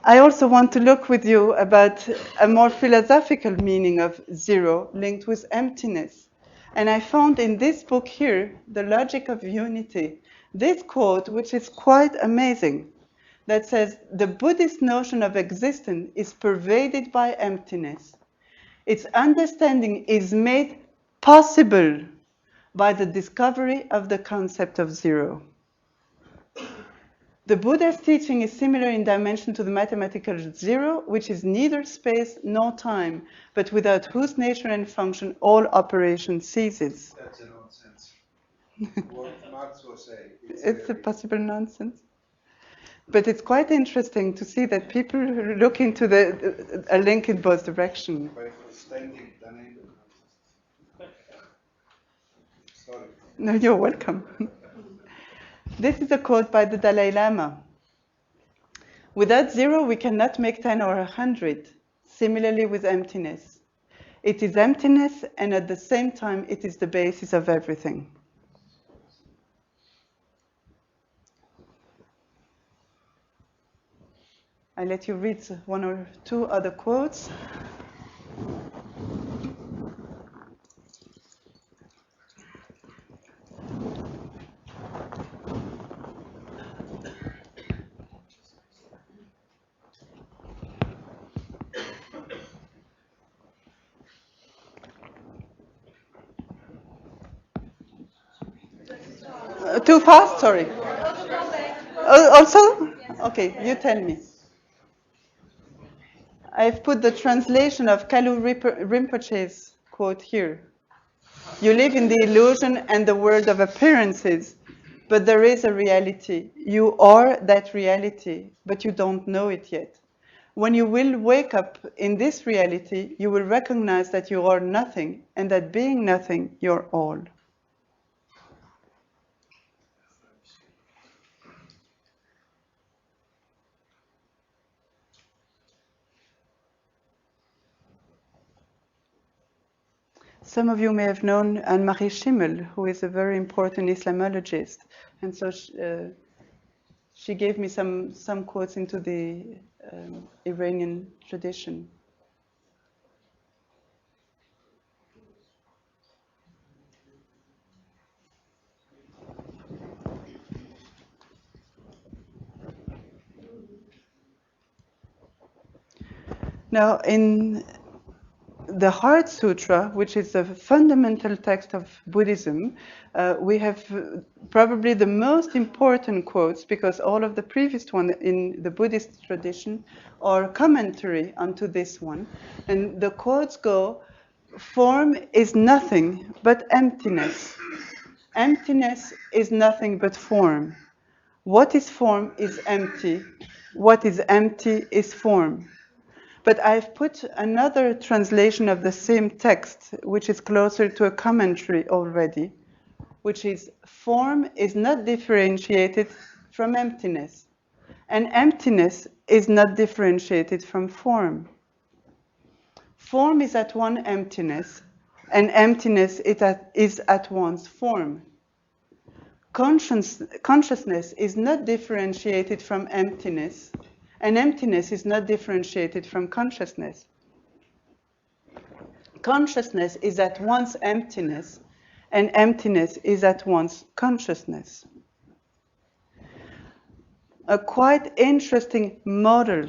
I also want to look with you about a more philosophical meaning of 0 linked with emptiness. And I found in this book here, The Logic of Unity, this quote, which is quite amazing, that says, the Buddhist notion of existence is pervaded by emptiness. Its understanding is made possible by the discovery of the concept of 0. The Buddha's teaching is similar in dimension to the mathematical 0, which is neither space nor time, but without whose nature and function all operation ceases. That's a nonsense. What Marx was saying. It's a possible nonsense. But it's quite interesting to see that people look into a link in both directions. Sorry. No, you're welcome. This is a quote by the Dalai Lama. Without 0, we cannot make 10 or 100. Similarly with emptiness. It is emptiness, and at the same time, it is the basis of everything. I'll let you read one or two other quotes. Too fast? Sorry. Also? Okay, you tell me. I've put the translation of Kalu Rinpoche's quote here. You live in the illusion and the world of appearances, but there is a reality. You are that reality, but you don't know it yet. When you will wake up in this reality, you will recognize that you are nothing, and that being nothing, you're all. Some of you may have known Anne-Marie Schimmel, who is a very important Islamologist. And so she gave me some quotes into the Iranian tradition. Now, in the Heart Sutra, which is a fundamental text of Buddhism, we have probably the most important quotes, because all of the previous ones in the Buddhist tradition are commentary onto this one. And the quotes go, form is nothing but emptiness. Emptiness is nothing but form. What is form is empty. What is empty is form. But I've put another translation of the same text, which is closer to a commentary already, which is form is not differentiated from emptiness, and emptiness is not differentiated from form. Form is at one emptiness, and emptiness is at once form. Consciousness is not differentiated from emptiness, and emptiness is not differentiated from consciousness. Consciousness is at once emptiness, and emptiness is at once consciousness. A quite interesting model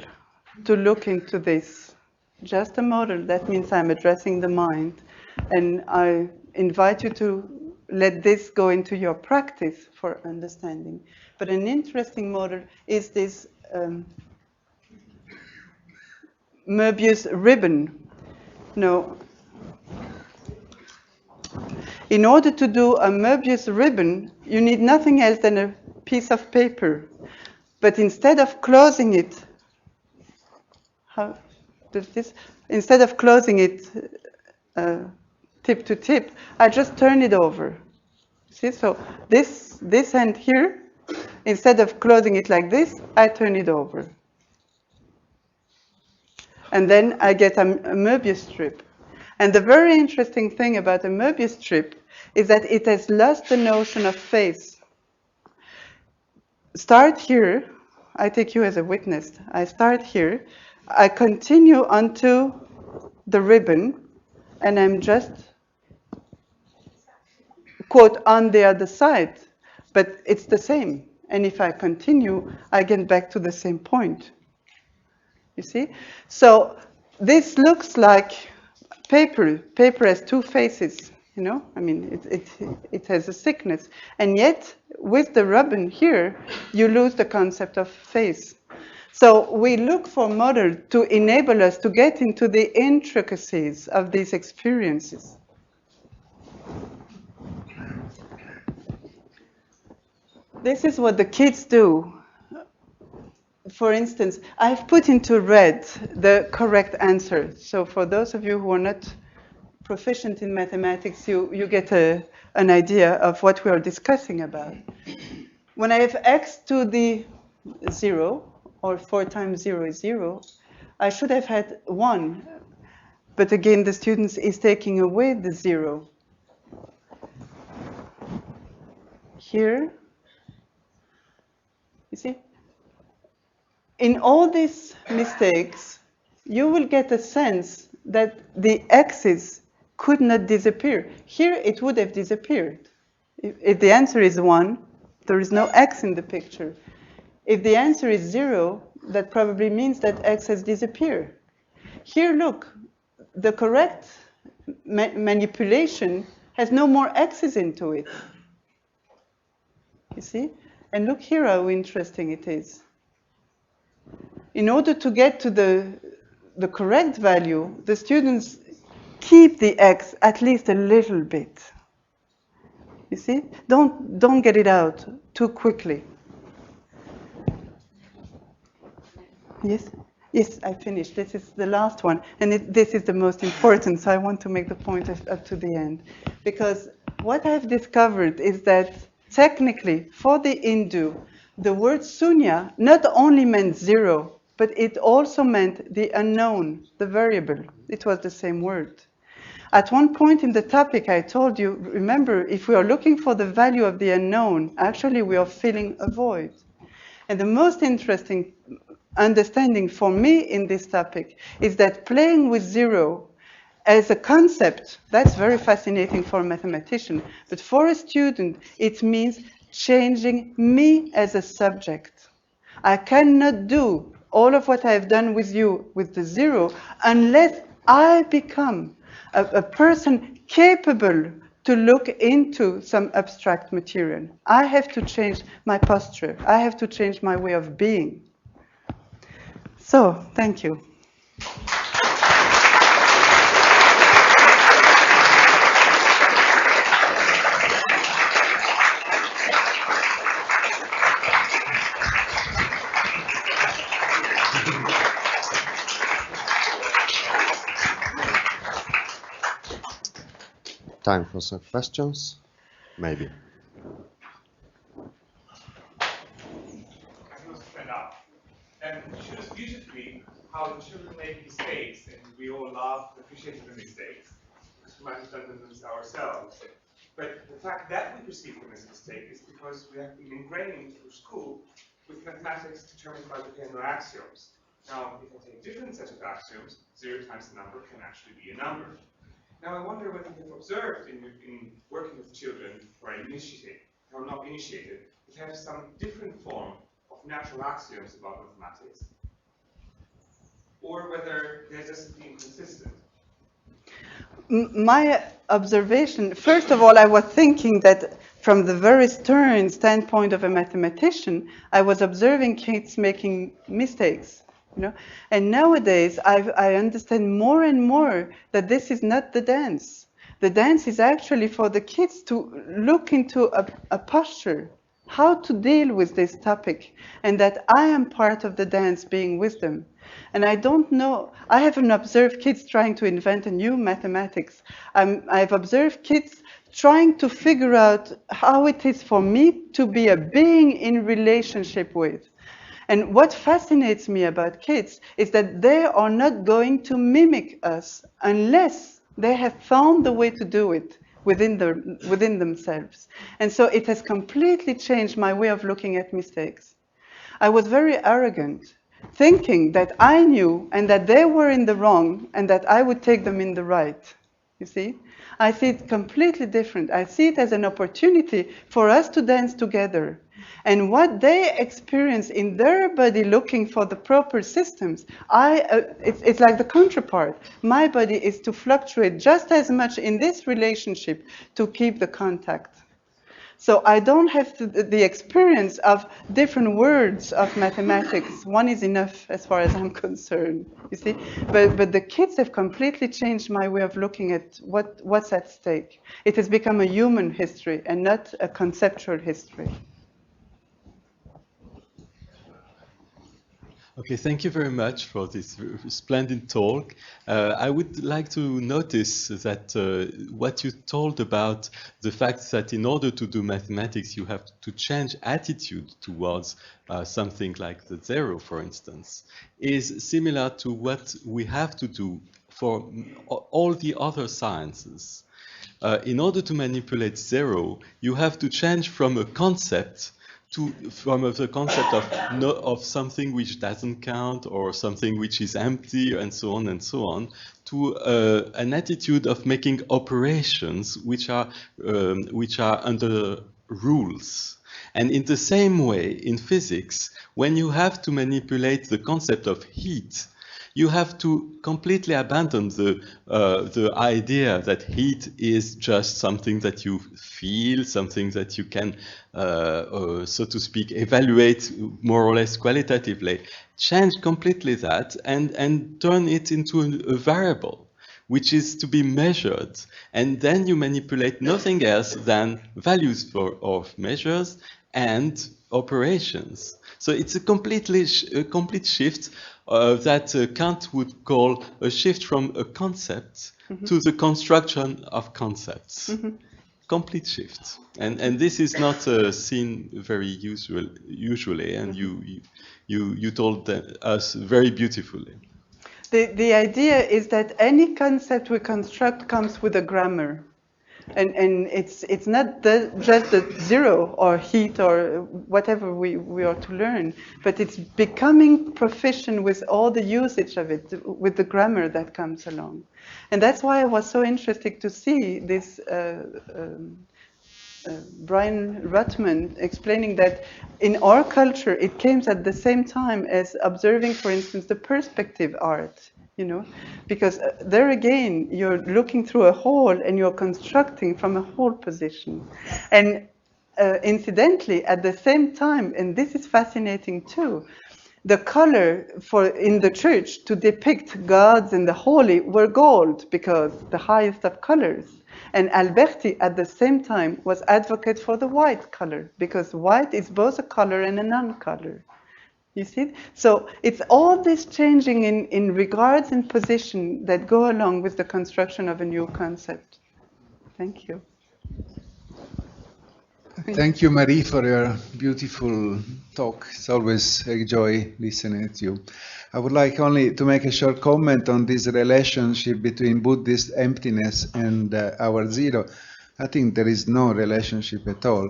to look into this. Just a model, that means I'm addressing the mind. And I invite you to let this go into your practice for understanding. But an interesting model is this Möbius ribbon. Now, in order to do a Möbius ribbon, you need nothing else than a piece of paper. But instead of closing it, how does this? Instead of closing it tip to tip, I just turn it over. See, so this end here, instead of closing it like this, I turn it over. And then I get a Möbius strip. And the very interesting thing about a Möbius strip is that it has lost the notion of face. Start here. I take you as a witness. I start here. I continue onto the ribbon, and I'm just, quote, on the other side. But it's the same. And if I continue, I get back to the same point. You see? So this looks like paper. Paper has two faces, you know? I mean, it has a thickness. And yet, with the ribbon here, you lose the concept of face. So we look for models to enable us to get into the intricacies of these experiences. This is what the kids do. For instance, I've put into red the correct answer. So for those of you who are not proficient in mathematics, you get an idea of what we are discussing about. When I have x to the 0, or 4 times 0 is 0, I should have had 1. But again, the student is taking away the 0. Here, you see? In all these mistakes, you will get a sense that the x's could not disappear. Here, it would have disappeared. If the answer is 1, there is no x in the picture. If the answer is 0, that probably means that x has disappeared. Here, look, the correct manipulation has no more x's into it. You see? And look here how interesting it is. In order to get to the correct value, the students keep the x at least a little bit. You see? Don't get it out too quickly. Yes? Yes, I finished. This is the last one. And this is the most important, so I want to make the point up to the end. Because what I've discovered is that technically, for the Hindu, the word sunya not only meant zero, but it also meant the unknown, the variable. It was the same word. At one point in the topic, I told you, remember, if we are looking for the value of the unknown, actually we are filling a void. And the most interesting understanding for me in this topic is that playing with zero as a concept, that's very fascinating for a mathematician, but for a student, it means changing me as a subject. I cannot do all of what I've done with you with the zero unless I become a person capable to look into some abstract material. I have to change my posture. I have to change my way of being. So, thank you. Time for some questions? Maybe. And it shows beautifully how the children make mistakes, and we all laugh and appreciate the mistakes, because we might have done them ourselves. But the fact that we perceive them as a mistake is because we have been ingrained through school with mathematics determined by the general axioms. Now, if I take a different set of axioms, 0 times the number can actually be a number. Now, I wonder whether you've observed in working with children who are not initiated, that have some different form of natural axioms about mathematics, or whether they're just being consistent. My observation, first of all, I was thinking that from the very stern standpoint of a mathematician, I was observing kids making mistakes. You know? And nowadays, I understand more and more that this is not the dance. The dance is actually for the kids to look into a posture, how to deal with this topic, and that I am part of the dance being with them. And I don't know, I haven't observed kids trying to invent a new mathematics. I've observed kids trying to figure out how it is for me to be a being in relationship with. And what fascinates me about kids is that they are not going to mimic us unless they have found the way to do it within themselves. And so it has completely changed my way of looking at mistakes. I was very arrogant, thinking that I knew and that they were in the wrong and that I would take them in the right. You see? I see it completely different. I see it as an opportunity for us to dance together. And what they experience in their body looking for the proper systems, it's like the counterpart. My body is to fluctuate just as much in this relationship to keep the contact. So I don't have the experience of different words of mathematics. One is enough as far as I'm concerned, you see. But the kids have completely changed my way of looking at what's at stake. It has become a human history and not a conceptual history. Okay, thank you very much for this splendid talk. I would like to notice that what you told about the fact that in order to do mathematics, you have to change attitude towards something like the zero, for instance, is similar to what we have to do for all the other sciences. In order to manipulate zero, you have to change from a concept from the concept of something which doesn't count or something which is empty and so on to an attitude of making operations which are under rules. And in the same way, in physics, when you have to manipulate the concept of heat, you have to completely abandon the idea that heat is just something that you feel, something that you can, so to speak, evaluate more or less qualitatively. Change completely that and turn it into a variable, which is to be measured. And then you manipulate nothing else than values of measures and operations. So it's a complete shift that Kant would call a shift from a concept to the construction of concepts. Complete shift. And this is not seen very usually, and you told us very beautifully. The idea is that any concept we construct comes with a grammar. And it's not just the zero or heat or whatever we are to learn, but it's becoming proficient with all the usage of it, with the grammar that comes along. And that's why I was so interested to see this Brian Ruttman explaining that in our culture it came at the same time as observing, for instance, the perspective art. You know, because there again, you're looking through a hole and you're constructing from a hole position. And incidentally, at the same time, and this is fascinating too, the color in the church to depict gods and the holy were gold, because the highest of colors. And Alberti, at the same time, was advocate for the white color, because white is both a color and a non-color. You see? So it's all this changing in regards and position that go along with the construction of a new concept. Thank you. Thank you, Marie, for your beautiful talk. It's always a joy listening to you. I would like only to make a short comment on this relationship between Buddhist emptiness and our zero. I think there is no relationship at all.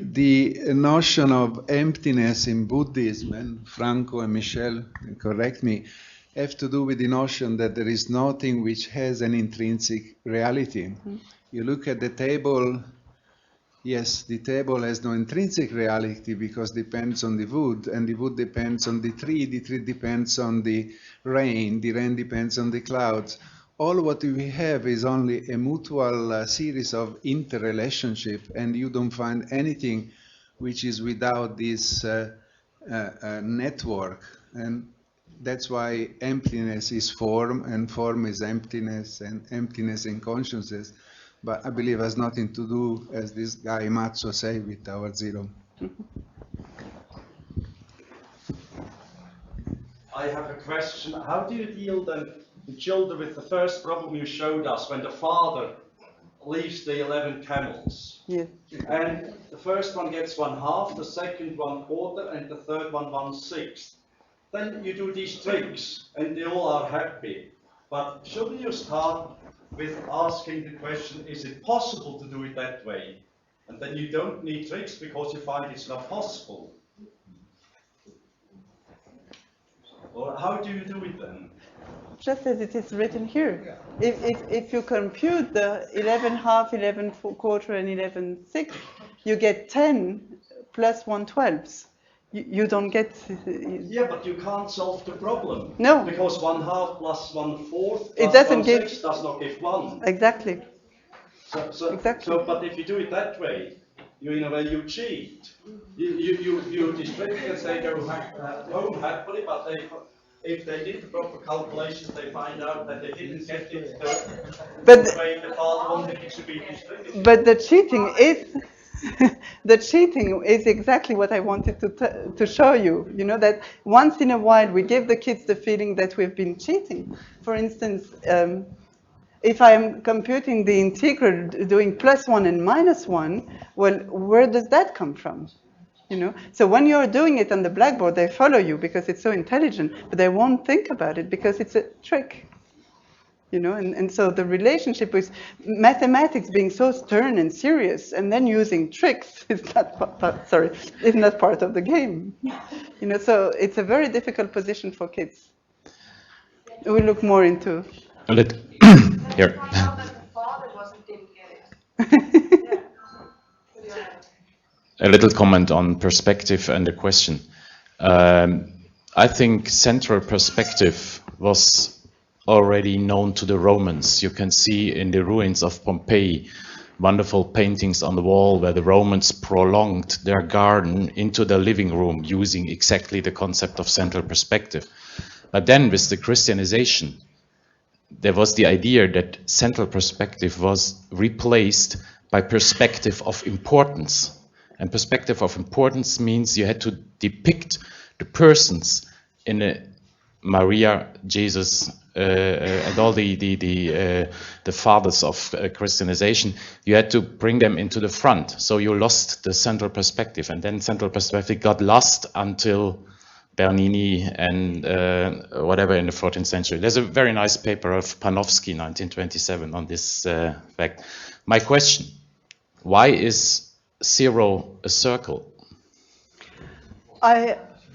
The notion of emptiness in Buddhism, and Franco and Michel, correct me, have to do with the notion that there is nothing which has an intrinsic reality. You look at the table, yes, the table has no intrinsic reality because it depends on the wood, and the wood depends on the tree depends on the rain depends on the clouds. All what we have is only a mutual series of interrelationship, and you don't find anything which is without this network. And that's why emptiness is form, and form is emptiness, and emptiness in consciousness. But I believe has nothing to do, as this guy Mazzo say, with our zero. I have a question. How do you deal then, the children, with the first problem you showed us, when the father leaves the 11 camels? Yes. And the first one gets 1/2, the second 1/4, and the third one 1/6. Then you do these tricks, and they all are happy. But shouldn't you start with asking the question, is it possible to do it that way? And then you don't need tricks because you find it's not possible. Or how do you do it then? Just as it is written here. If you compute the 11/2, 11/4, and 11/6, you get 10 plus 1/12. You don't get... Yeah, but you can't solve the problem. No. Because 1/2 plus 1/4 It doesn't give... does not give 1. Exactly. Exactly. So, but if you do it that way, in a way you cheat. You distribute and say go home happily, but if they did the proper calculations, they find out that they didn't get it the way the father wanted it to be distributed. But the cheating is... the cheating is exactly what I wanted to show you. You know, that once in a while we give the kids the feeling that we've been cheating. For instance, if I'm computing the integral doing +1 and -1, well, where does that come from? You know, so when you're doing it on the blackboard, they follow you because it's so intelligent, but they won't think about it because it's a trick. You know, and so the relationship with mathematics being so stern and serious, and then using tricks is not part of the game. You know, so it's a very difficult position for kids. We'll look more into. Here. A little comment on perspective and a question. I think central perspective was already known to the Romans. You can see in the ruins of Pompeii wonderful paintings on the wall where the Romans prolonged their garden into the living room using exactly the concept of central perspective. But then with the Christianization, there was the idea that central perspective was replaced by perspective of importance. And perspective of importance means you had to depict the persons in a Maria, Jesus, and all the fathers of Christianization. You had to bring them into the front. So you lost the central perspective, and then central perspective got lost until Bernini and whatever in the 14th century. There's a very nice paper of Panofsky, 1927, on this fact. My question: why is zero a circle?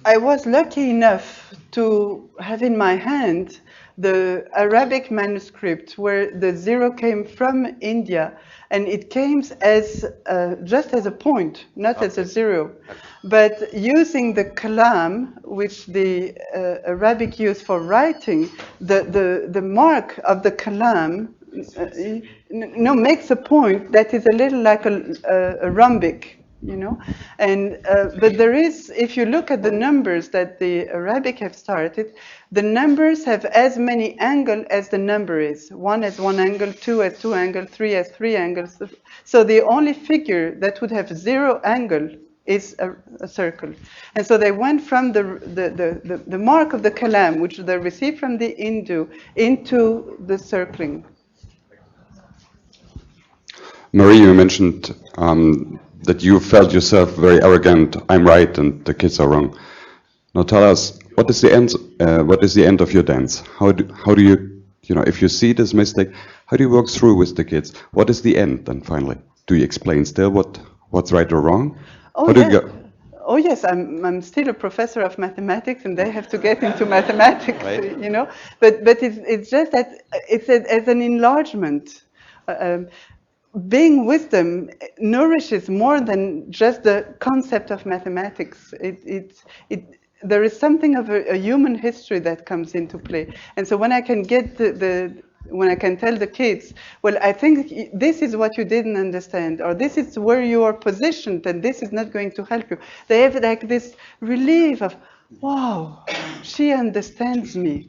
I was lucky enough to have in my hand the Arabic manuscript where the zero came from India, and it came as just as a point, not as a zero, but using the kalam, which the Arabic use for writing, the mark of the kalam makes a point that is a little like a rhombic. You know, and but there is, if you look at the numbers that the Arabic have started, the numbers have as many angles as the number is. 1 has 1 angle, 2 has 2 angles, 3 has 3 angles. So the only figure that would have 0 angle is a circle. And so they went from the mark of the kalam, which they received from the Hindu, into the circling. Marie, you mentioned that you felt yourself very arrogant. I'm right, and the kids are wrong. Now tell us, what is the end? What is the end of your dance? How do you, if you see this mistake, how do you work through with the kids? What is the end then finally? Do you explain still what's right or wrong? Oh, how do you go? Oh yes, I'm still a professor of mathematics, and they have to get into mathematics, right. But it's just that it's as an enlargement. Being with them nourishes more than just the concept of mathematics. There is something of a human history that comes into play. And so when I can get when I can tell the kids, well, I think this is what you didn't understand, or this is where you are positioned, and this is not going to help you. They have like this relief of, wow, she understands me,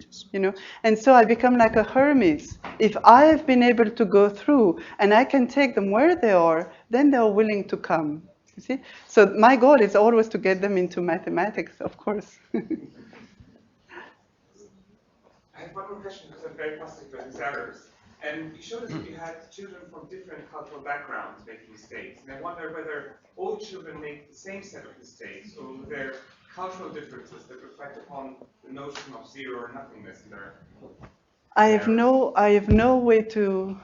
And so I become like a Hermes. If I have been able to go through and I can take them where they are, then they are willing to come. You see? So my goal is always to get them into mathematics, of course. I have one more question because I'm very positive about these errors. And you showed us that you had children from different cultural backgrounds making mistakes. And I wonder whether all children make the same set of mistakes, or were there cultural differences that reflect upon the notion of zero or nothingness in their I have no way to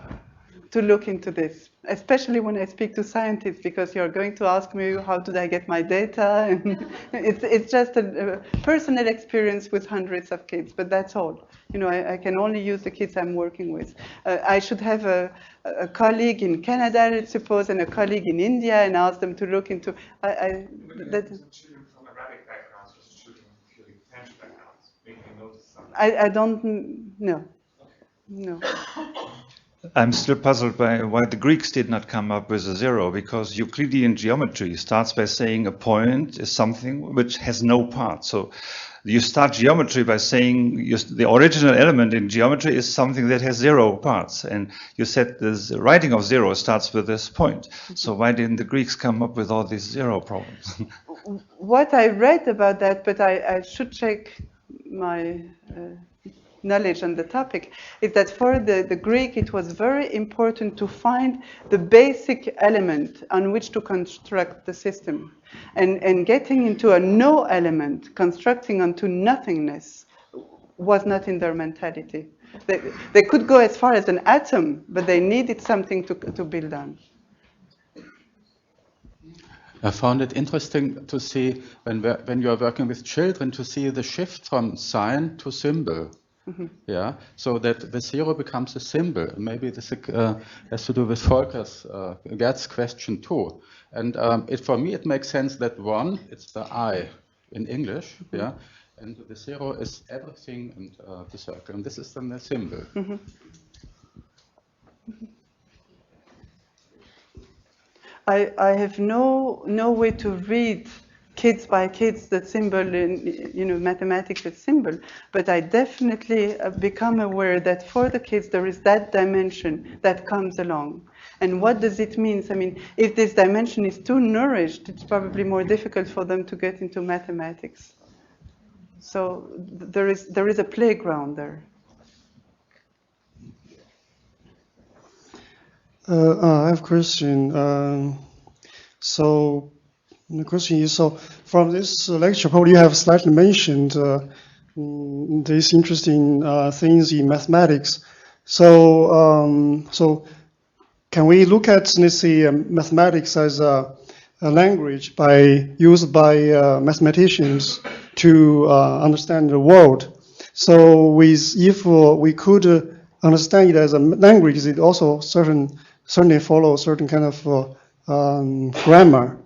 look into this, especially when I speak to scientists, because you're going to ask me how did I get my data, and it's just a personal experience with hundreds of kids, but that's all. I can only use the kids I'm working with. I should have a colleague in Canada, let's suppose, and a colleague in India, and ask them to look into. Children from Arabic backgrounds versus children from purely French backgrounds, making a notice something. I don't know. No. I'm still puzzled by why the Greeks did not come up with a zero, because Euclidean geometry starts by saying a point is something which has no part. So you start geometry by saying the original element in geometry is something that has 0 parts. And you said the writing of zero starts with this point. So why didn't the Greeks come up with all these 0 problems? What I read about that, but I should check my knowledge on the topic, is that for the Greek it was very important to find the basic element on which to construct the system. And getting into a no element, constructing onto nothingness, was not in their mentality. They could go as far as an atom, but they needed something to build on. I found it interesting to see, when you are working with children, to see the shift from sign to symbol. Mm-hmm. Yeah, so that the zero becomes a symbol. Maybe this has to do with Volker's Gert's question too. And for me, it makes sense that 1, it's the I in English, mm-hmm. Yeah, and the zero is everything, and the circle, and this is then the symbol. Mm-hmm. I have no way to read kids by kids the symbol in mathematics with symbol, but I definitely become aware that for the kids there is that dimension that comes along. And what does it mean? I mean, if this dimension is too nourished, it's probably more difficult for them to get into mathematics. So there is a playground there. I have a question. So the question is, so from this lecture, probably you have slightly mentioned these interesting things in mathematics. So, can we look at, let's say, mathematics as a language used by mathematicians to understand the world? So, if we could understand it as a language, it also certainly follows certain kind of grammar.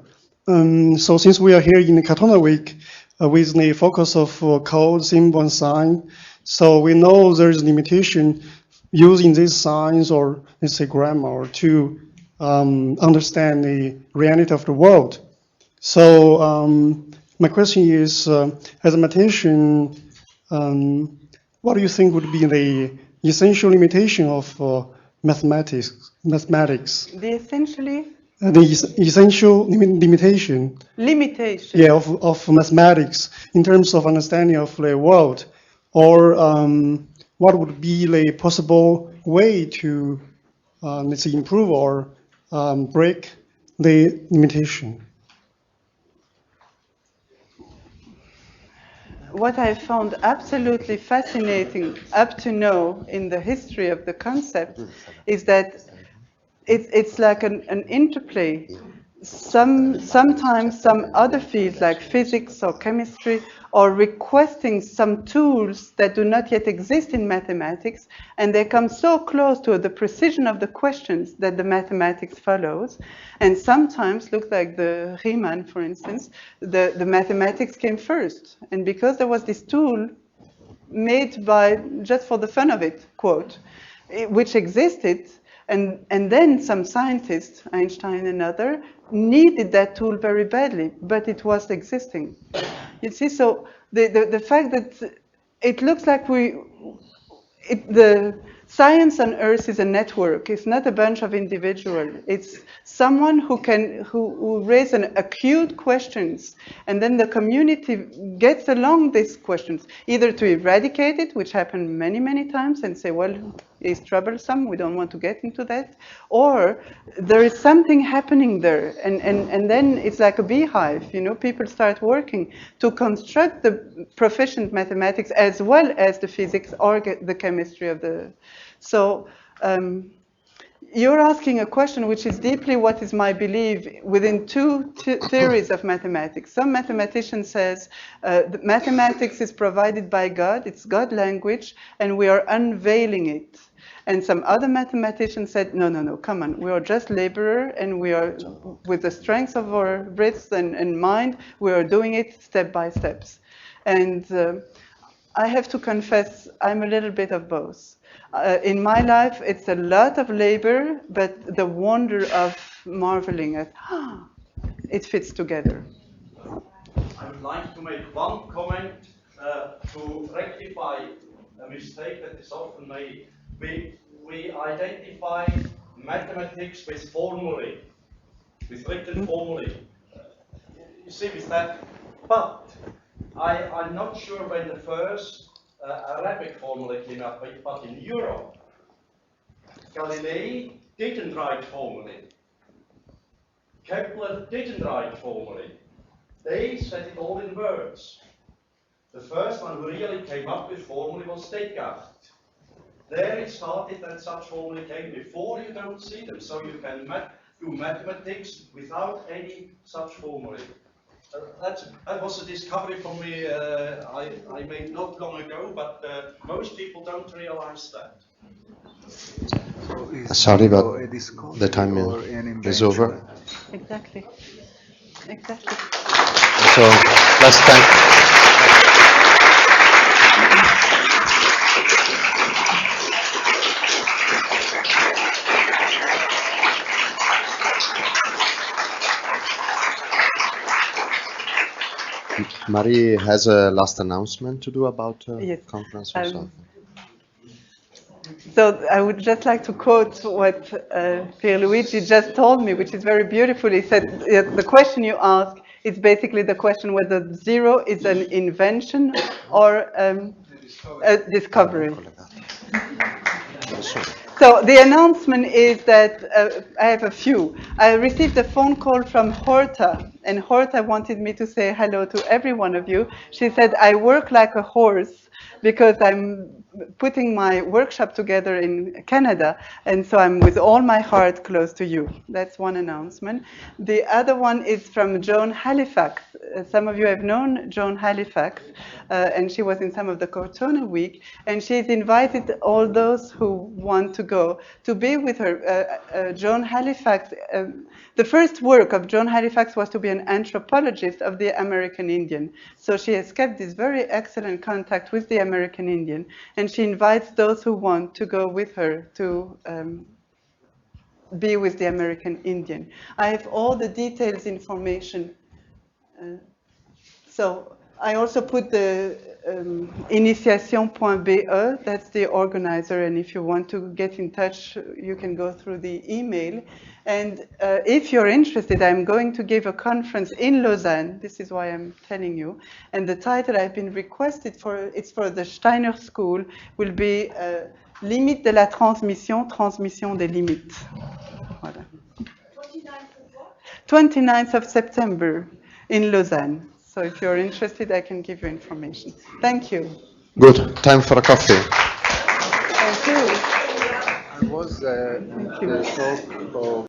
So since we are here in the Cortona week with the focus of code, symbol, and sign, so we know there is limitation using these signs or let's say grammar to understand the reality of the world. So my question is, as a mathematician, what do you think would be the essential limitation of mathematics? The essentially? The essential limitation. Limitation. Yeah, of mathematics in terms of understanding of the world, or what would be the possible way to, let's say, improve or break the limitation? What I found absolutely fascinating up to now in the history of the concept is that it's like an interplay. Sometimes some other fields like physics or chemistry are requesting some tools that do not yet exist in mathematics, and they come so close to the precision of the questions that the mathematics follows. And sometimes, look like the Riemann, for instance, the mathematics came first. And because there was this tool made by, just for the fun of it, quote, which existed, and then some scientists, Einstein and others, needed that tool very badly, but it was existing. You see, so the fact that it looks like the science on Earth is a network. It's not a bunch of individuals. It's someone who raise an acute questions, and then the community gets along these questions, either to eradicate it, which happened many, many times, and say, well, it's troublesome, we don't want to get into that, or there is something happening there, and then it's like a beehive, people start working to construct the proficient mathematics as well as the physics or the chemistry of the... So you're asking a question which is deeply what is my belief within two theories of mathematics. Some mathematician says that mathematics is provided by God, it's God language, and we are unveiling it. And some other mathematician said, no, come on, we are just laborer, and we are, with the strength of our wrists and mind, we are doing it step by steps. And I have to confess, I'm a little bit of both. In my life, it's a lot of labor, but the wonder of marveling at, it fits together. I would like to make one comment to rectify a mistake that is often made. We identify mathematics with formulae, with written formulae. You see, with that, but I'm not sure when the first Arabic formula came up, but in Europe, Galilei didn't write formulae. Kepler didn't write formulae. They said it all in words. The first one who really came up with formulae was Descartes. There it started that such formulae came. Before you don't see them, so you can do mathematics without any such formulae. That was a discovery for me I made not long ago, but most people don't realize that. Sorry, but the time is over. Exactly. So let's thank. Marie has a last announcement to do about Yes. conference or something. So I would just like to quote what Pierluigi just told me, which is very beautiful. He said, the question you ask is basically the question whether zero is an invention or a discovery. So the announcement is that I have a few. I received a phone call from Horta, and Horta wanted me to say hello to every one of you. She said, I work like a horse because I'm putting my workshop together in Canada, and so I'm with all my heart close to you. That's one announcement. The other one is from Joan Halifax. Some of you have known Joan Halifax, and she was in some of the Cortona week, and she's invited all those who want to go to be with her. Joan Halifax, the first work of Joan Halifax was to be an anthropologist of the American Indian. So she has kept this very excellent contact with the American Indian, and she invites those who want to go with her to be with the American Indian. I have all the details information. So I also put the initiation.be, that's the organizer, and if you want to get in touch, you can go through the email. And if you're interested, I'm going to give a conference in Lausanne. This is why I'm telling you. And the title I've been requested for, it's for the Steiner School, will be Limite de la transmission, transmission des limites. Voilà. 29th of September in Lausanne. So if you're interested, I can give you information. Thank you. Good. Time for a coffee. Thank you. Was the talk of